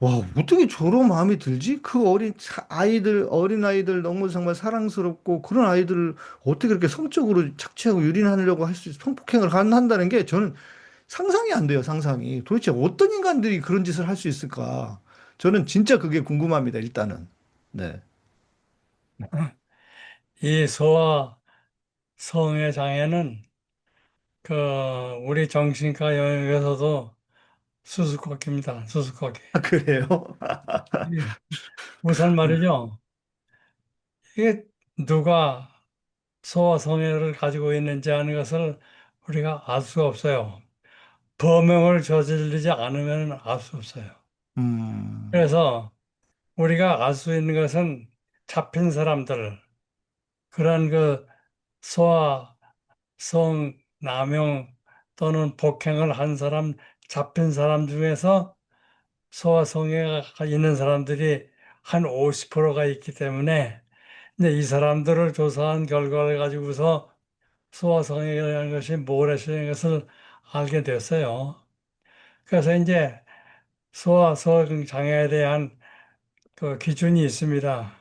와, 어떻게 저런 마음이 들지? 그 어린 아이들 너무 정말 사랑스럽고 그런 아이들을 어떻게 그렇게 성적으로 착취하고 유린하려고 성폭행을 한다는 게 저는 상상이 안 돼요, 상상이. 도대체 어떤 인간들이 그런 짓을 할 수 있을까? 저는 진짜 그게 궁금합니다, 일단은. 네. 이 소아 성애 장애는 그 우리 정신과 영역에서도 수수께끼입니다. 수수께끼. 아, 그래요? 예. 우선 말이죠. 이게 누가 소아 성애를 가지고 있는지 하는 것을 우리가 알 수가 없어요. 범행을 저지르지 않으면 알 수 없어요. 음, 그래서 우리가 알 수 있는 것은 잡힌 사람들, 그런 그 소아 성 남용 또는 복행을 한 사람, 잡힌 사람 중에서 소아성애가 있는 사람들이 한 50%가 있기 때문에 이제 이 사람들을 조사한 결과를 가지고서 소아성애라는 것이 무엇이라는 것을 알게 됐어요. 그래서 이제 소아성 장애에 대한 그 기준이 있습니다.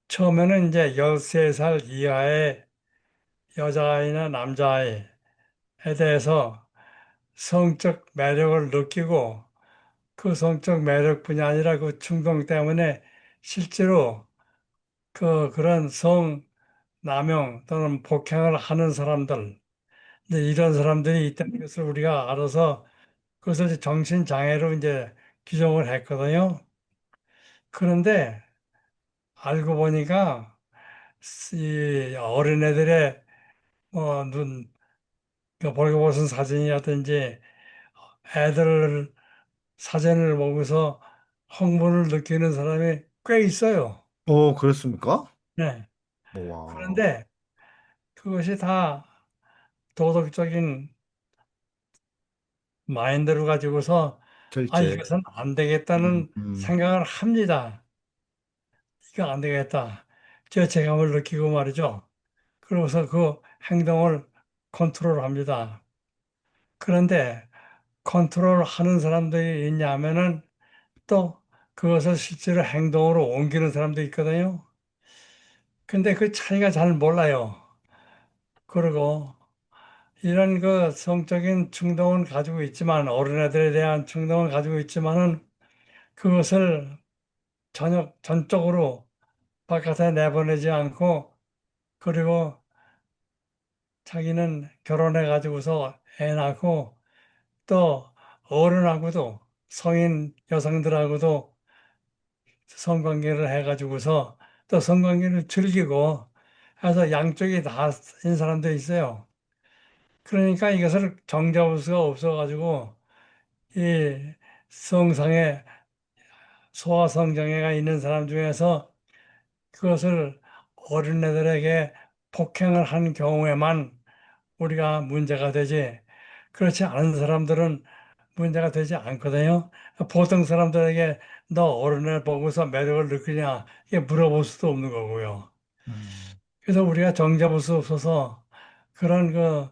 처음에는 이제 13살 이하의 여자아이나 남자아이에 대해서 성적 매력을 느끼고 그 성적 매력뿐이 아니라 그 충동 때문에 실제로 그런 성 남용 또는 복행을 하는 사람들, 이제 이런 사람들이 있다는 것을 우리가 알아서 그것을 이제 정신장애로 이제 규정을 했거든요. 그런데 알고 보니까 이 어린애들의 그 벌거벗은 사진이라든지 애들 사진을 보고서 흥분을 느끼는 사람이 꽤 있어요. 그렇습니까? 네. 와, 그런데 그것이 다 도덕적인 마인드를 가지고서 절제. 이것은 안 음, 되겠다는 음. 생각을 합니다. 이거 안 되겠다. 죄책감을 느끼고 말이죠. 그러고서 그 행동을 컨트롤합니다. 그런데 컨트롤하는 사람들이 있냐면은 또 그것을 실제로 행동으로 옮기는 사람도 있거든요. 근데 그 차이가 잘 몰라요. 그리고 이런 그 성적인 충동은 가지고 있지만 어린애들에 대한 충동을 가지고 있지만은 그것을 전적으로 바깥에 내보내지 않고 그리고 자기는 결혼해 가지고서 애 낳고 또 어른하고도 성인 여성들하고도 성관계를 해가지고서 또 성관계를 즐기고 해서 양쪽이 다인 사람도 있어요. 그러니까 이것을 정잡을 수가 없어가지고 이 성상에 소아성장애가 있는 사람 중에서 그것을 어린애들에게 폭행을 한 경우에만 우리가 문제가 되지, 그렇지 않은 사람들은 문제가 되지 않거든요. 보통 사람들에게 너 어른을 보고서 매력을 느끼냐 이게 물어볼 수도 없는 거고요. 음. 그래서 우리가 정잡을 수 없어서 그런 그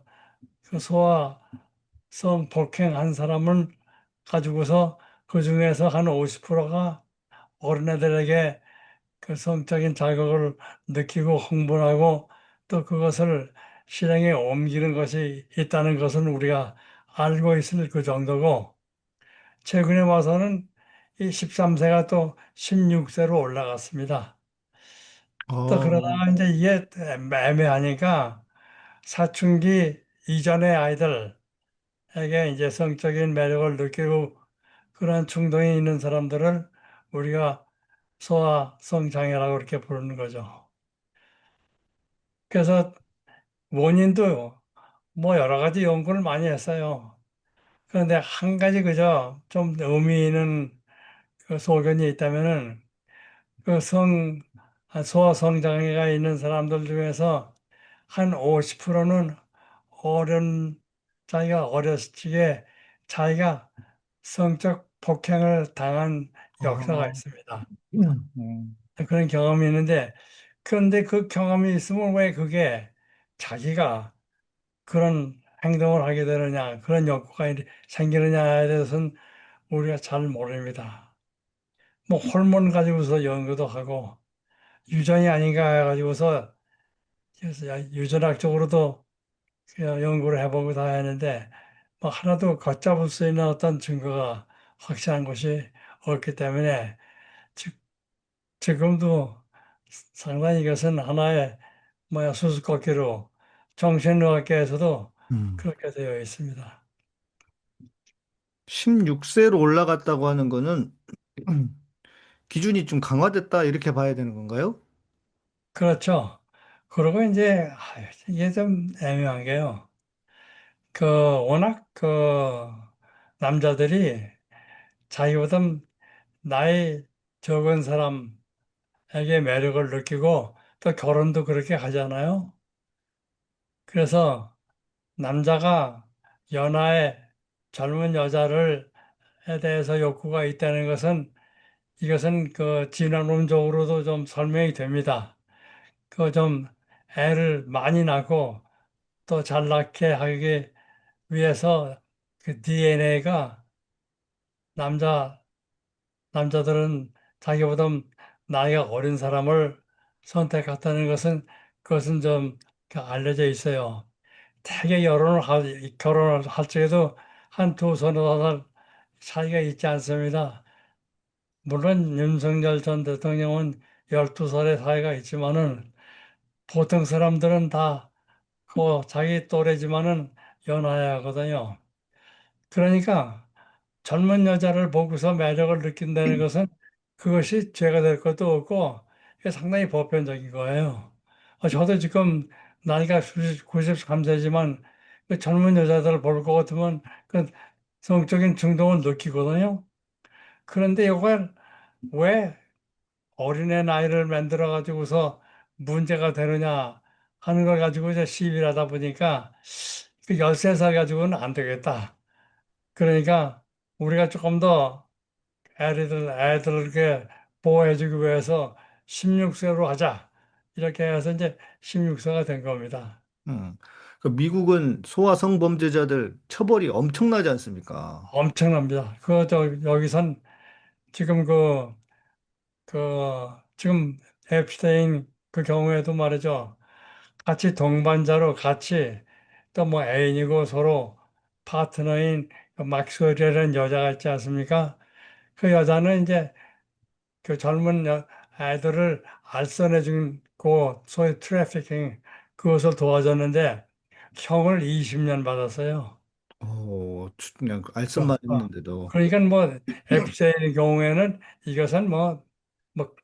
소아성 폭행한 사람을 가지고서 그 중에서 한 50%가 어린애들에게 그 성적인 자극을 느끼고 흥분하고 또 그것을 실행에 옮기는 것이 있다는 것은 우리가 알고 있을 그 정도고, 최근에 와서는 이 13세가 또 16세로 올라갔습니다. 또 어, 그러다가 이제 이게 애매하니까 사춘기 이전의 아이들에게 이제 성적인 매력을 느끼고 그런 충동이 있는 사람들을 우리가 소아성 장애라고 이렇게 부르는 거죠. 그래서 원인도 뭐 여러 가지 연구를 많이 했어요. 그런데 한 가지 그저 좀 의미 있는 그 소견이 있다면은 그 소아성 장애가 있는 사람들 중에서 한 50%는 자기가 어렸을 적에 자기가 성적 폭행을 당한 역사가 어, 있습니다. 음. 그런 경험이 있는데, 그런데 그 경험이 있으면 왜 그게 자기가 그런 행동을 하게 되느냐, 그런 욕구가 생기느냐에 대해서는 우리가 잘 모릅니다. 뭐 호르몬 가지고서 연구도 하고 유전이 아닌가 해가지고서 그래서 유전학적으로도 그 연구를 해보고 다 했는데 뭐 하나도 걷잡을 수 있는 어떤 증거가 확실한 것이 없기 때문에 지, 지금도 상당히 이것은 하나의 뭐야 수수께끼로 정신의학계에서도 음. 그렇게 되어 있습니다. 16세로 올라갔다고 하는 거는 기준이 좀 강화됐다 이렇게 봐야 되는 건가요? 그렇죠. 그리고 이제 이게 좀 애매한 게요. 그 워낙 그 남자들이 자기보다 나이 적은 사람에게 매력을 느끼고 또 결혼도 그렇게 하잖아요. 그래서 남자가 연하의 젊은 여자를 에 대해서 욕구가 있다는 것은 이것은 그 진화론적으로도 좀 설명이 됩니다. 그 좀 애를 많이 낳고 또 잘 낳게 하기 위해서 그 DNA가 남자 남자들은 자기보다 나이가 어린 사람을 선택했다는 것은 그것은 좀그 알려져 있어요. 대개 결혼을 할 적에도 한 두 서너 살 차이가 있지 않습니다. 물론 윤석열 전 대통령은 12살의 사이가 있지만은 보통 사람들은 다 그 자기 또래지만은 연하야 하거든요. 그러니까 젊은 여자를 보고서 매력을 느낀다는 것은 그것이 죄가 될 것도 없고 이게 상당히 보편적인 거예요. 저도 지금 나이가 93세지만 그 젊은 여자들을 볼 것 같으면 그 성적인 충동을 느끼거든요. 그런데 이걸 왜 어린애 나이를 만들어 가지고서 문제가 되느냐 하는 걸 가지고 이제 시비를 하다 보니까 그 13살 가지고는 안 되겠다. 그러니까 우리가 조금 더 애들에게 보호해주기 위해서 16세로 하자. 이렇게 해서 이제 16세가 된 겁니다. 음. 그 미국은 소아 성범죄자들 처벌이 엄청나지 않습니까? 엄청납니다. 여기선 지금 지금 앱스테인 그 경우에도 말이죠. 같이 동반자로 같이 또 뭐 애인이고 서로 파트너인 그 막스웰이라는 여자가 있지 않습니까? 그 여자는 이제 그 젊은 아이들을 알선해 준 그 소위 트래피킹 그것을 도와줬는데 형을 20년 받았어요. 그냥 알선만 했는데도. 그러니까 뭐 앱스테인의 경우에는 이것은 뭐 뭐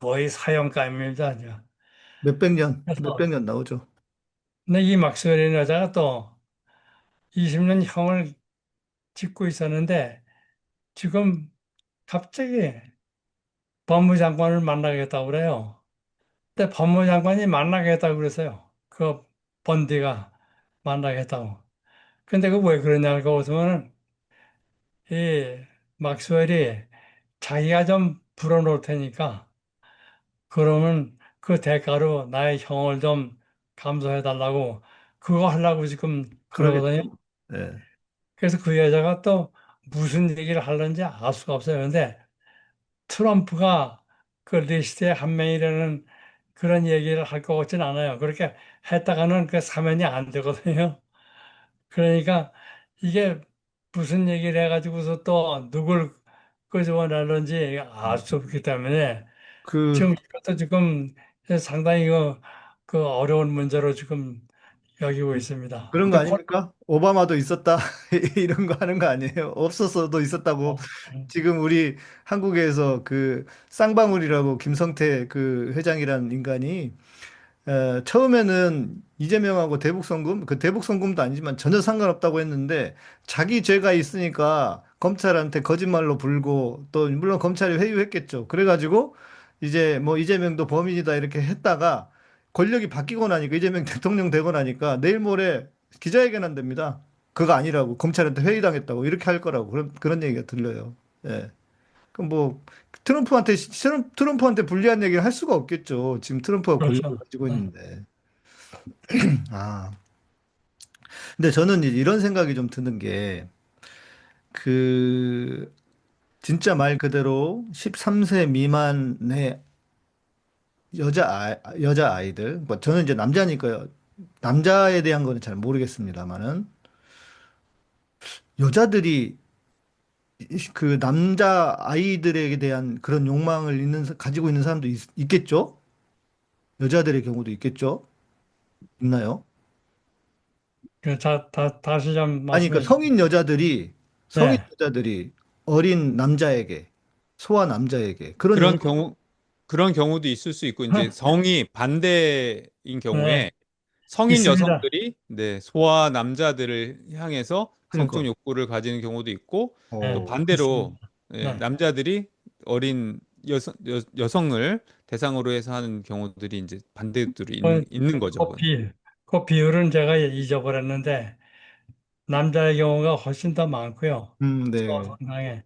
거의 사형감입니다. 아주. 몇백 그래서 년 나오죠. 근데 이 막스웰이라는 여자가 또 20년 형을 짓고 있었는데 지금 갑자기 법무장관을 만나겠다고 그래요. 근데 법무장관이 만나겠다고 그랬어요. 그 번디가 만나겠다고. 근데 그 왜 그러냐고 보면은 이 막스웰이 자기가 좀 불어넣을 테니까 그러면 그 대가로 나의 형을 좀 감소해 달라고 그거 하려고 지금 그러거든요. 그러겠죠. 예. 그래서 그 여자가 또 무슨 얘기를 하려는지 알 수가 없어요. 근데 트럼프가 그 리스트의 한 명이라는 그런 얘기를 할 것 같진 않아요. 그렇게 했다가는 그 사면이 안 되거든요. 그러니까 이게 무슨 얘기를 해가지고서 또 누굴 끄집어내는지 알 수 없기 때문에 그 지금 이것도 지금 상당히 그 어려운 문제로 지금 여기고 있습니다. 그런 거 근데 콜, 아닙니까? 오바마도 있었다. 이런 거 하는 거 아니에요? 없었어도 있었다고. 지금 우리 한국에서 그 쌍방울이라고 김성태 그 회장이라는 인간이 처음에는 이재명하고 대북송금, 그 대북송금도 아니지만 전혀 상관없다고 했는데 자기 죄가 있으니까 검찰한테 거짓말로 불고 또 물론 검찰이 회유했겠죠. 그래가지고 이제 뭐 이재명도 범인이다 이렇게 했다가 권력이 바뀌고 나니까 이재명 대통령 되고 나니까 내일 모레 기자회견 한답니다. 그거 아니라고 검찰한테 회의당했다고 이렇게 할 거라고 그런 얘기가 들려요. 예. 그럼 뭐 트럼프한테 불리한 얘기를 할 수가 없겠죠. 지금 트럼프가 권력을 그렇죠. 가지고 네. 있는데. 아, 근데 저는 이제 이런 생각이 좀 드는 게 그 진짜 말 그대로 13세 미만의 여자 아이들, 뭐 저는 이제 남자니까요. 남자에 대한 거는 잘 모르겠습니다만은 여자들이 그 남자 아이들에 대한 그런 욕망을 가지고 있는 사람도 있겠죠? 여자들의 경우도 있겠죠? 있나요? 다시 좀 아니, 그러니까 말씀해 주세요. 성인 네. 여자들이 어린 남자에게, 소아 남자에게 그런 욕망, 그런 경우 그런 경우도 있을 수 있고 이제 성이 반대인 네. 경우에 성인 있습니다. 여성들이 네, 소아 남자들을 향해서 성적 그러니까, 욕구를 가지는 경우도 있고 또 네. 반대로 있습니다. 예, 네. 남자들이 어린 여성을 대상으로 해서 하는 경우들이 이제 반대들이 그, 있는 거죠. 그 그건. 그 비율은 제가 잊어버렸는데 남자의 경우가 훨씬 더 많고요. 네, 상당히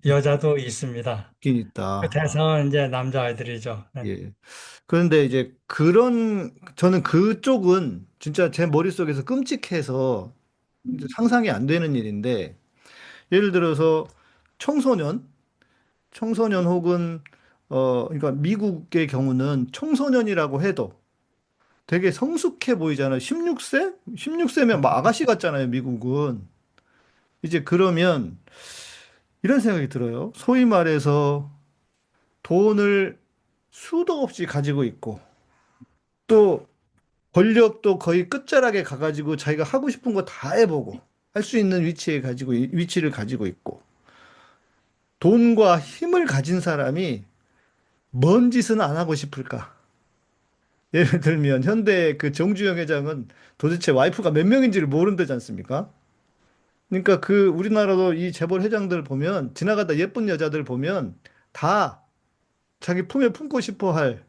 여자도 있습니다. 있긴 그 있다. 대상은 이제 남자아이들이죠. 네. 예. 그런데 이제 저는 그쪽은 진짜 제 머릿속에서 끔찍해서 이제 상상이 안 되는 일인데, 예를 들어서 청소년, 청소년 혹은, 그러니까 미국의 경우는 청소년이라고 해도 되게 성숙해 보이잖아요. 16세? 16세면 막 아가씨 같잖아요, 미국은. 이제 그러면 이런 생각이 들어요. 소위 말해서 돈을 수도 없이 가지고 있고, 또 권력도 거의 끝자락에 가가지고 자기가 하고 싶은 거 다 해보고, 할 수 있는 위치를 가지고 있고, 돈과 힘을 가진 사람이 뭔 짓은 안 하고 싶을까? 예를 들면, 현대 그 정주영 회장은 도대체 와이프가 몇 명인지를 모른다지 않습니까? 그러니까 그 우리나라도 이 재벌 회장들 보면 지나가다 예쁜 여자들 보면 다 자기 품에 품고 싶어 할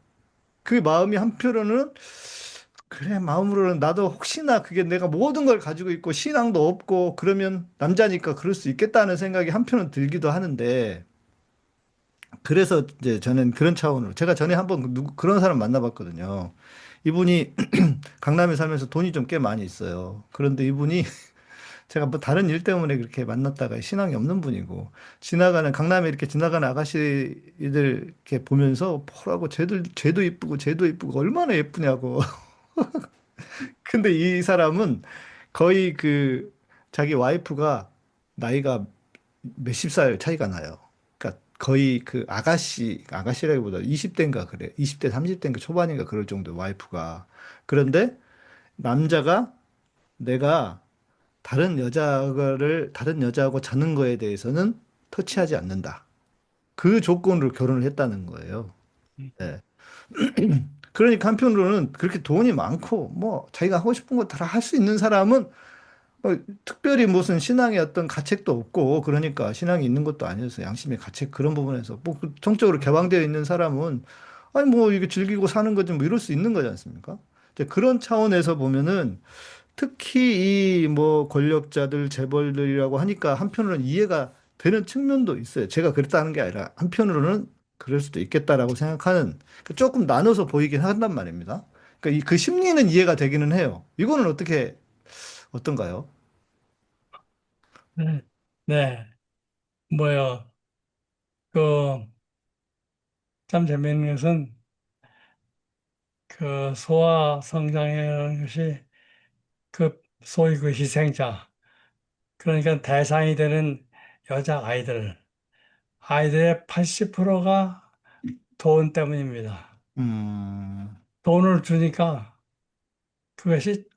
그 마음이 한편으로는 그래 마음으로는 나도 혹시나 그게 내가 모든 걸 가지고 있고 신앙도 없고 그러면 남자니까 그럴 수 있겠다는 생각이 한편은 들기도 하는데 그래서 이제 저는 그런 차원으로 제가 전에 한번 그런 사람 만나봤거든요. 이분이 강남에 살면서 돈이 좀 꽤 많이 있어요. 그런데 이분이 제가 뭐 다른 일 때문에 그렇게 만났다가 신앙이 없는 분이고 강남에 이렇게 지나가는 아가씨들 이렇게 보면서 보라고 쟤도 이쁘고 쟤도 이쁘고 얼마나 예쁘냐고. 근데 이 사람은 거의 그 자기 와이프가 나이가 몇십 살 차이가 나요. 그러니까 거의 그 아가씨라기보다 20대인가 그래. 20대, 30대인가 초반인가 그럴 정도 와이프가. 그런데 남자가 내가 다른 여자하고 자는 거에 대해서는 터치하지 않는다. 그 조건으로 결혼을 했다는 거예요. 네. 그러니까 한편으로는 그렇게 돈이 많고 뭐 자기가 하고 싶은 거 다 할 수 있는 사람은 특별히 무슨 신앙의 어떤 가책도 없고 그러니까 신앙이 있는 것도 아니어서 양심의 가책 그런 부분에서 뭐그 정적으로 개방되어 있는 사람은 아니 뭐 이게 즐기고 사는 거지 뭐 이럴 수 있는 거지 않습니까? 이제 그런 차원에서 보면은 특히 이 뭐 권력자들 재벌들이라고 하니까 한편으로는 이해가 되는 측면도 있어요. 제가 그랬다는 게 아니라 한편으로는 그럴 수도 있겠다라고 생각하는 조금 나눠서 보이긴 한단 말입니다. 그러니까 그 심리는 이해가 되기는 해요. 이거는 어떻게 어떤가요? 네. 네. 뭐요. 그, 참 재미있는 것은 그 소아 성장이라는 것이 그 소위 그 희생자, 그러니까 대상이 되는 여자 아이들의 80%가 돈 때문입니다. 음, 돈을 주니까 그것이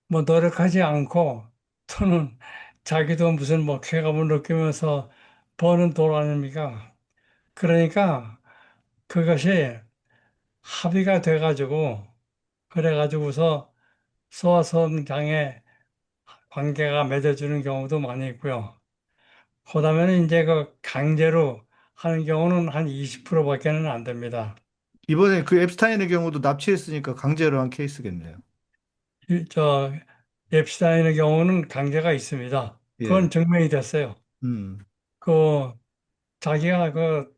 뭐 노력하지 않고 또는 자기도 무슨 뭐 쾌감을 느끼면서 버는 돈 아닙니까? 그러니까 그것이 합의가 돼가지고 그래가지고서 소아성장에 관계가 맺어지는 경우도 많이 있고요. 그다음에는 이제 그 강제로 하는 경우는 한 20%밖에는 안 됩니다. 이번에 그 앱스타인의 경우도 납치했으니까 강제로 한 케이스겠네요. 저 앱스타인의 경우는 강제가 있습니다. 예. 그건 증명이 됐어요. 음, 그 자기가 그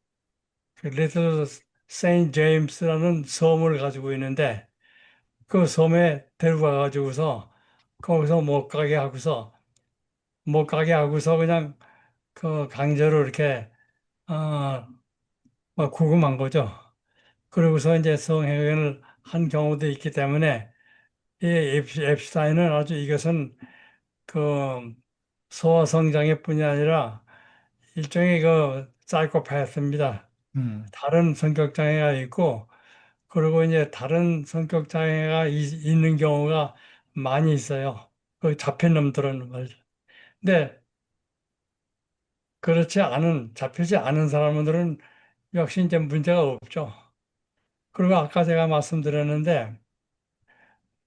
리틀 세인트 제임스라는 섬을 가지고 있는데 그 섬에 데려가 가지고서 거기서 못 가게 하고서 그냥 그 강제로 이렇게 막 구금한 거죠. 그러고서 이제 성행위를 한 경우도 있기 때문에 이 앱스타인은 아주 이것은 그 소아성장애 뿐이 아니라 일종의 그 사이코패스입니다. 음. 다른 성격 장애가 있고 그리고 이제 다른 성격 장애가 있는 경우가 많이 있어요. 그 잡힌 놈들은 말이죠. 근데 잡히지 않은 사람들은 역시 이제 문제가 없죠. 그리고 아까 제가 말씀드렸는데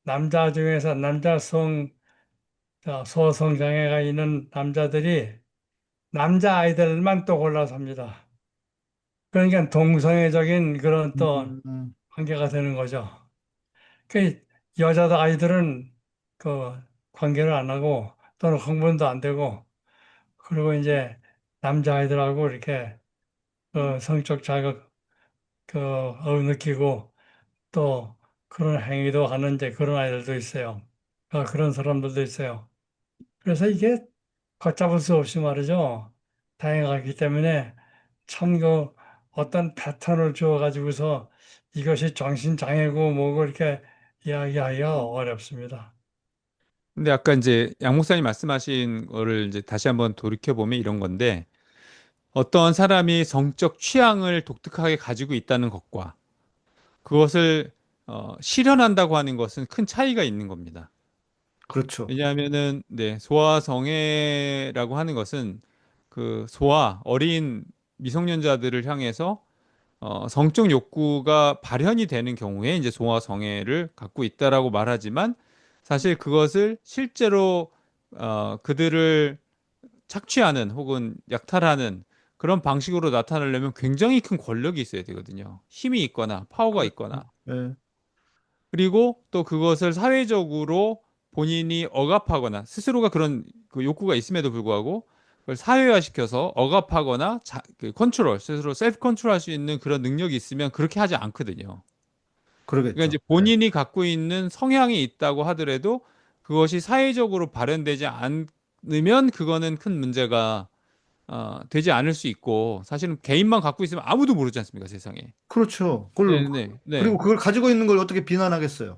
남자 중에서 소아성장애가 있는 남자들이 남자 아이들만 또 골라서 합니다. 그러니까 동성애적인 그런 또 음, 관계가 되는 거죠. 그 여자 아이들은 그 관계를 안 하고 또는 흥분도 안 되고 그리고 이제 남자 아이들하고 이렇게 성적 자극 느끼고 또 그런 행위도 하는 이제 그런 아이들도 있어요. 그런 사람들도 있어요. 그래서 이게 걷잡을 수 없이 말이죠. 다양하기 때문에 참 그 어떤 패턴을 주어가지고서 이것이 정신장애고 뭐고 이렇게 이야기하기가 어렵습니다. 근데 아까 이제 양 목사님 말씀하신 거를 이제 다시 한번 돌이켜 보면 이런 건데 어떤 사람이 성적 취향을 독특하게 가지고 있다는 것과 그것을 실현한다고 하는 것은 큰 차이가 있는 겁니다. 그렇죠. 왜냐하면은 네, 소아성애라고 하는 것은 그 소아 어린 미성년자들을 향해서 성적 욕구가 발현이 되는 경우에 이제 소아성애를 갖고 있다라고 말하지만 사실 그것을 실제로 그들을 착취하는 혹은 약탈하는 그런 방식으로 나타내려면 굉장히 큰 권력이 있어야 되거든요. 힘이 있거나 파워가 그렇죠. 있거나. 예. 그리고 또 그것을 사회적으로 본인이 억압하거나 스스로가 그런 그 욕구가 있음에도 불구하고 그걸 사회화시켜서 억압하거나 그 컨트롤, 스스로 셀프 컨트롤 할 수 있는 그런 능력이 있으면 그렇게 하지 않거든요. 그러니까 이제 그러겠죠. 예. 본인이 갖고 있는 성향이 있다고 하더라도 그것이 사회적으로 발현되지 않으면 그거는 큰 문제가 되지 않을 수 있고 사실은 개인만 갖고 있으면 아무도 모르지 않습니까, 세상에. 그렇죠. 네, 네, 그리고 네. 그걸 가지고 있는 걸 어떻게 비난하겠어요?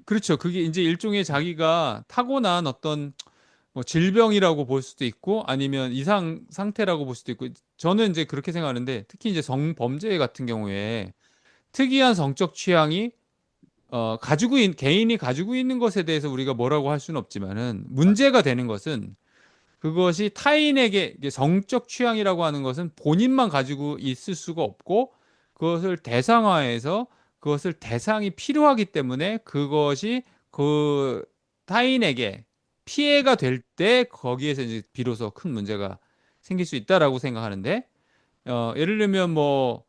그렇죠. 그게 이제 일종의 자기가 타고난 어떤 뭐 질병이라고 볼 수도 있고 아니면 이상 상태라고 볼 수도 있고 저는 이제 그렇게 생각하는데 특히 이제 성범죄 같은 경우에 특이한 성적 취향이 개인이 가지고 있는 것에 대해서 우리가 뭐라고 할 수는 없지만은 문제가 되는 것은 그것이 타인에게 이게 성적 취향이라고 하는 것은 본인만 가지고 있을 수가 없고 그것을 대상화해서 그것을 대상이 필요하기 때문에 그것이 그 타인에게 피해가 될 때 거기에서 이제 비로소 큰 문제가 생길 수 있다라고 생각하는데 예를 들면 뭐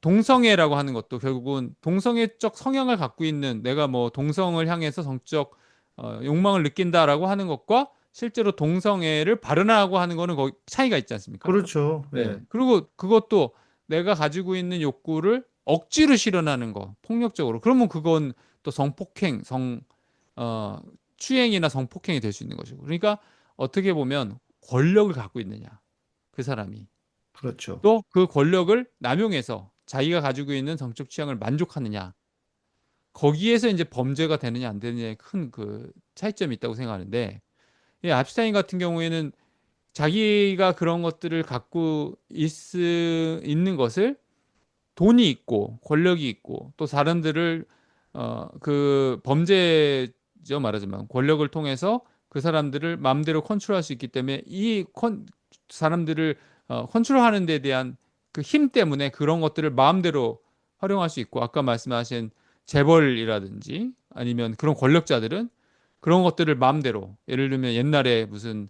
동성애라고 하는 것도 결국은 동성애적 성향을 갖고 있는 내가 뭐 동성을 향해서 성적 욕망을 느낀다라고 하는 것과 실제로 동성애를 발현하고 하는 거는 거기 차이가 있지 않습니까? 그렇죠. 네. 예. 그리고 그것도 내가 가지고 있는 욕구를 억지로 실현하는 거, 폭력적으로. 그러면 그건 또 성폭행, 어, 추행이나 성폭행이 될 수 있는 것이고. 그러니까 어떻게 보면 권력을 갖고 있느냐, 그 사람이. 그렇죠. 또 그 권력을 남용해서 자기가 가지고 있는 성적 취향을 만족하느냐. 거기에서 이제 범죄가 되느냐 안 되느냐의 큰 그 차이점이 있다고 생각하는데 이 앱스타인 같은 경우에는 자기가 그런 것들을 갖고 있는 것을 돈이 있고 권력이 있고 또 사람들을 그 범죄죠 말하자면 권력을 통해서 그 사람들을 마음대로 컨트롤할 수 있기 때문에 사람들을 컨트롤하는 데 대한 그 힘 때문에 그런 것들을 마음대로 활용할 수 있고 아까 말씀하신 재벌이라든지 아니면 그런 권력자들은 그런 것들을 마음대로 예를 들면 옛날에 무슨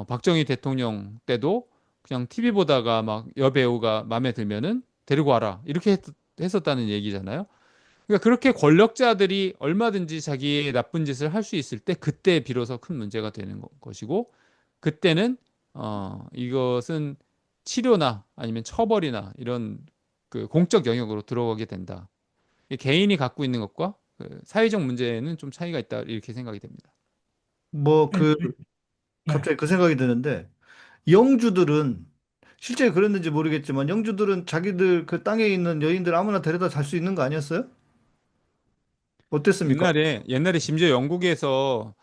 박정희 대통령 때도 그냥 TV 보다가 막 여배우가 마음에 들면은 데리고 와라 이렇게 했었다는 얘기잖아요. 그러니까 그렇게 권력자들이 얼마든지 자기의 나쁜 짓을 할 수 있을 때 그때 비로소 큰 문제가 되는 것이고 그때는 이것은 치료나 아니면 처벌이나 이런 그 공적 영역으로 들어가게 된다. 이 개인이 갖고 있는 것과 그 사회적 문제는 좀 차이가 있다 이렇게 생각이 됩니다. 뭐 그 네. 갑자기 그 생각이 드는데 영주들은 실제 그랬는지 모르겠지만 영주들은 자기들 그 땅에 있는 여인들 아무나 데려다 잘 수 있는 거 아니었어요? 어땠습니까? 옛날에 심지어 영국에서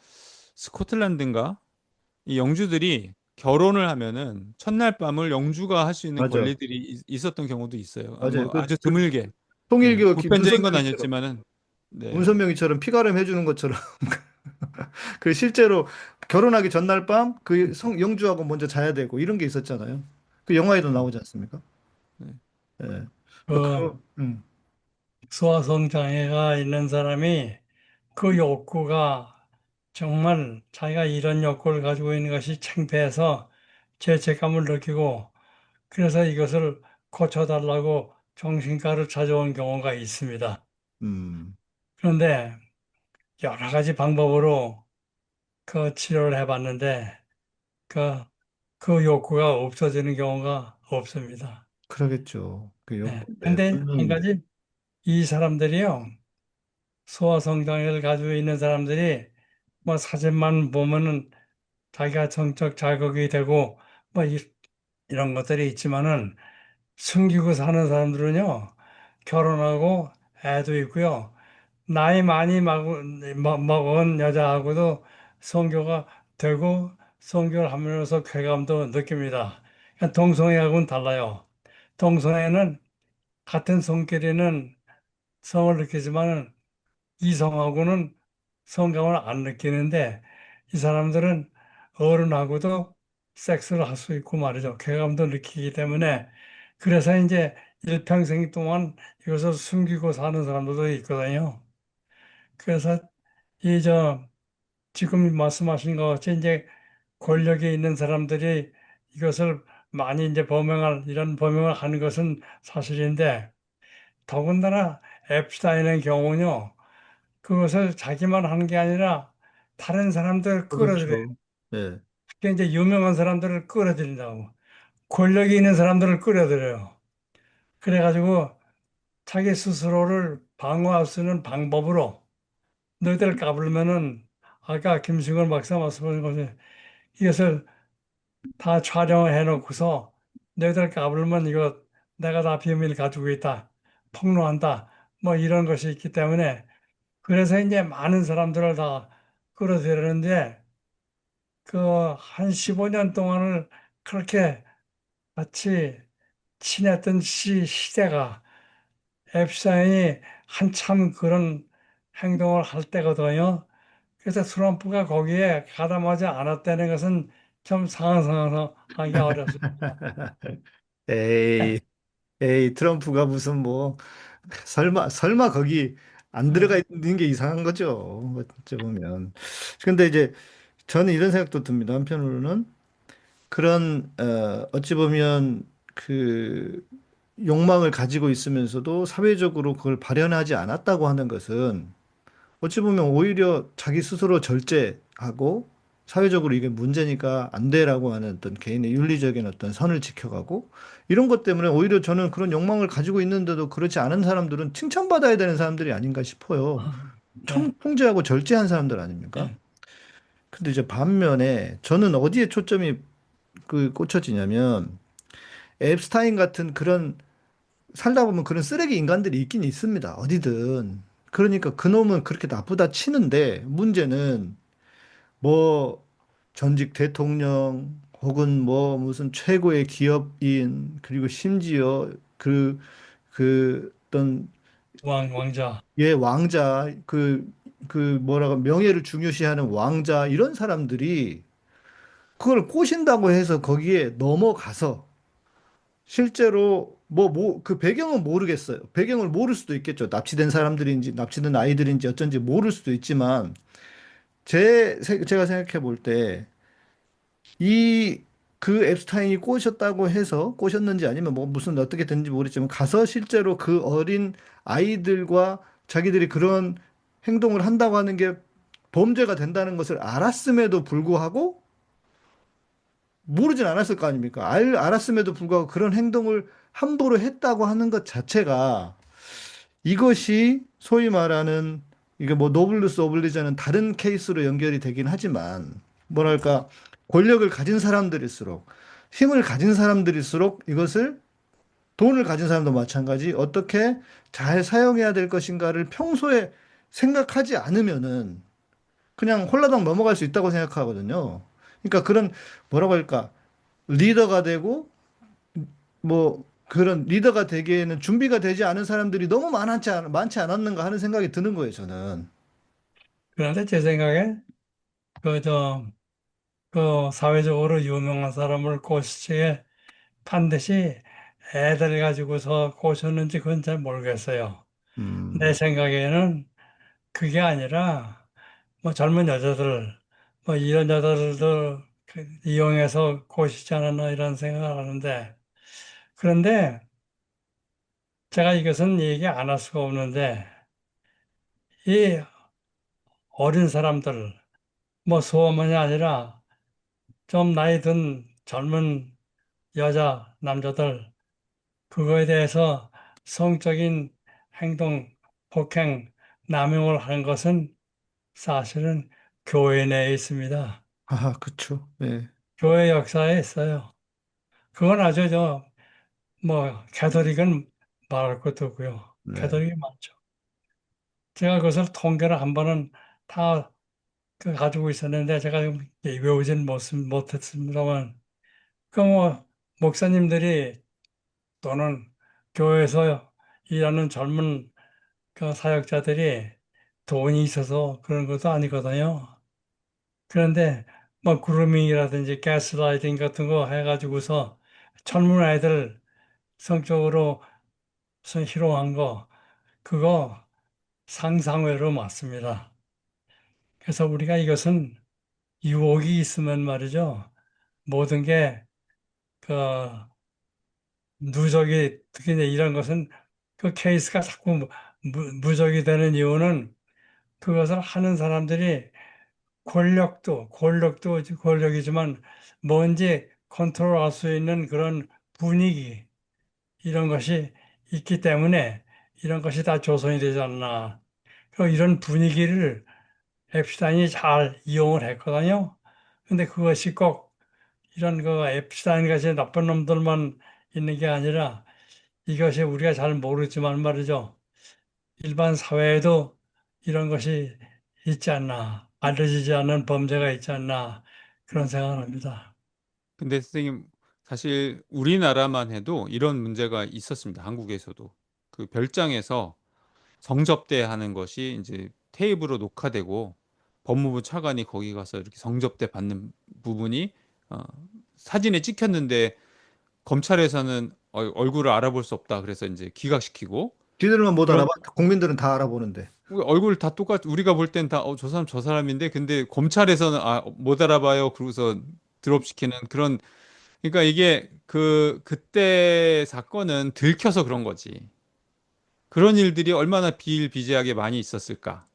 스코틀랜드인가 이 영주들이 결혼을 하면은 첫날 밤을 영주가 할 수 있는 맞아. 권리들이 있었던 경우도 있어요. 맞아요. 뭐 아주 드물게. 네, 통일교 보편적인 건 아니었지만은 네. 문선명이처럼 피가름 해주는 것처럼 그 실제로 결혼하기 전날 밤 그 영주하고 먼저 자야 되고 이런 게 있었잖아요. 그 영화에도 나오지 않습니까? 네. 예. 그 소아성 장애가 있는 사람이 그 욕구가 정말 자기가 이런 욕구를 가지고 있는 것이 창피해서 죄책감을 느끼고 그래서 이것을 고쳐달라고 정신과를 찾아온 경우가 있습니다. 음, 그런데 여러 가지 방법으로 그 치료를 해봤는데 그, 그 욕구가 없어지는 경우가 없습니다. 그러겠죠. 그 네. 욕구인데 근데 한 분명히 가지 이 사람들이요. 소아성장애를 가지고 있는 사람들이 뭐 사진만 보면은 자기가 정적 자극이 되고 뭐 이런 것들이 있지만은 숨기고 사는 사람들은요 결혼하고 애도 있고요 나이 많이 먹은 여자하고도 성교가 되고 성교를 하면서 쾌감도 느낍니다. 그러니까 동성애하고는 달라요. 동성애는 같은 성끼리는 성을 느끼지만은 이성하고는 성감을 안 느끼는데 이 사람들은 어른하고도 섹스를 할 수 있고 말이죠. 쾌감도 느끼기 때문에 그래서 이제 일평생 동안 이것을 숨기고 사는 사람들도 있거든요. 그래서 이 지금 말씀하신 것 같이 이제 권력이 있는 사람들이 이것을 많이 이제 이런 범행을 하는 것은 사실인데 더군다나 앱스타인의 경우는요. 그것을 자기만 하는 게 아니라 다른 사람들을 끌어들여요. 그렇죠. 예. 특히 이제 유명한 사람들을 끌어들인다고. 권력이 있는 사람들을 끌어들여요. 그래가지고 자기 스스로를 방어할 수 있는 방법으로 너희들 까불면은 아까 김승걸 박사 말씀하신 것처럼 이것을 다 촬영을 해놓고서 너희들 까불면 이거 내가 다 비밀 가지고 있다. 폭로한다. 뭐 이런 것이 있기 때문에 그래서 이제 많은 사람들을 다 끌어들이는데 그 한 15년 동안을 그렇게 같이 친했던 시대가 앱사인이 한참 그런 행동을 할 때거든요. 그래서 트럼프가 거기에 가담하지 않았다는 것은 좀 상상하기 어렵습니다. 에이, 에이, 트럼프가 무슨 뭐, 설마 거기 안 네. 들어가 있는 게 이상한 거죠. 어찌 보면. 근데 이제 저는 이런 생각도 듭니다. 한편으로는 그런, 어찌 보면 그 욕망을 가지고 있으면서도 사회적으로 그걸 발현하지 않았다고 하는 것은 어찌 보면 오히려 자기 스스로 절제하고 사회적으로 이게 문제니까 안 돼라고 하는 어떤 개인의 윤리적인 어떤 선을 지켜가고 이런 것 때문에 오히려 저는 그런 욕망을 가지고 있는데도 그렇지 않은 사람들은 칭찬받아야 되는 사람들이 아닌가 싶어요. 네. 통제하고 절제한 사람들 아닙니까? 네. 근데 이제 반면에 저는 어디에 초점이 그 꽂혀지냐면 앱스타인 같은 그런 살다 보면 그런 쓰레기 인간들이 있긴 있습니다. 어디든. 그러니까 그놈은 그렇게 나쁘다 치는데 문제는 뭐 전직 대통령 혹은 뭐 무슨 최고의 기업인 그리고 심지어 그 어떤 왕자. 예 왕자 그 뭐라고 명예를 중요시하는 왕자 이런 사람들이 그걸 꼬신다고 해서 거기에 넘어가서 실제로 그 배경은 모르겠어요. 배경을 모를 수도 있겠죠. 납치된 사람들인지 납치된 아이들인지 어쩐지 모를 수도 있지만 제가 생각해 볼 때 이 그 앱스타인이 꼬셨다고 해서 꼬셨는지 아니면 뭐 무슨 어떻게 됐는지 모르겠지만 가서 실제로 그 어린 아이들과 자기들이 그런 행동을 한다고 하는 게 범죄가 된다는 것을 알았음에도 불구하고 모르진 않았을 거 아닙니까? 알았음에도 불구하고 그런 행동을 함부로 했다고 하는 것 자체가 이것이 소위 말하는 이게 뭐 노블루스 오블리저는 다른 케이스로 연결이 되긴 하지만 뭐랄까 권력을 가진 사람들일수록 힘을 가진 사람들일수록 이것을 돈을 가진 사람도 마찬가지 어떻게 잘 사용해야 될 것인가를 평소에 생각하지 않으면은 그냥 홀라당 넘어갈 수 있다고 생각하거든요. 그러니까 그런 뭐라고 할까 리더가 되고 뭐 그런 리더가 되기에는 준비가 되지 않은 사람들이 너무 많지 않았는가 하는 생각이 드는 거예요, 저는. 그런데 제 생각에 그, 저, 그 사회적으로 유명한 사람을 꼬시기에 반드시 애들 가지고서 꼬셨는지 그건 잘 모르겠어요. 내 음, 생각에는 그게 아니라 뭐 젊은 여자들, 뭐 이런 여자들도 이용해서 꼬시지 않았나 이런 생각을 하는데 그런데 제가 이것은 얘기 안 할 수가 없는데 이 어린 사람들, 뭐 소아만이 아니라 좀 나이 든 젊은 여자, 남자들, 그거에 대해서 성적인 행동, 폭행, 남용을 하는 것은 사실은 교회 내에 있습니다. 아, 그쵸. 네, 교회 역사에 있어요. 그건 아주 뭐, 가톨릭은 말할 것도 없고요. 네. 가톨릭이 많죠. 제가 그것을 통계를 한 번은 다 가지고 있었는데 제가 외우진 못했습니다만 그 뭐 목사님들이 또는 교회에서 일하는 젊은 그 사역자들이 돈이 있어서 그런 것도 아니거든요. 그런데 뭐 그루밍이라든지 가스라이팅 같은 거 해가지고서 젊은 아이들 성적으로 희롱한 거 그거 상상외로 맞습니다. 그래서 우리가 이것은 유혹이 있으면 말이죠. 모든 게 그 누적이 특히 이제 이런 것은 그 케이스가 자꾸 무적이 되는 이유는 그것을 하는 사람들이 권력도 권력이지만 뭔지 컨트롤할 수 있는 그런 분위기 이런 것이 있기 때문에 이런 것이 다 조성이 되지 않나. 이런 분위기를 앱슈타인이 잘 이용을 했거든요. 근데 그것이 꼭 이런 그 앱슈타인 같이 나쁜 놈들만 있는 게 아니라 이것이 우리가 잘 모르지만 말이죠. 일반 사회에도 이런 것이 있지 않나. 알려지지 않는 범죄가 있지 않나. 그런 생각을 합니다. 근데 선생님 사실 우리나라만 해도 이런 문제가 있었습니다. 한국에서도 그 별장에서 성접대하는 것이 이제 테이프로 녹화되고 법무부 차관이 거기 가서 이렇게 성접대 받는 부분이 어, 사진에 찍혔는데 검찰에서는 얼굴을 알아볼 수 없다. 그래서 이제 기각시키고 지들만 못 그런 알아봐. 국민들은 다 알아보는데. 얼굴 다 똑같 우리가 볼 땐 다 저 사람 저 사람인데 근데 검찰에서는 못 알아봐요. 그러고서 드롭시키는 그런 그러니까 이게 그때 사건은 들켜서 그런 거지. 그런 일들이 얼마나 비일비재하게 많이 있었을까?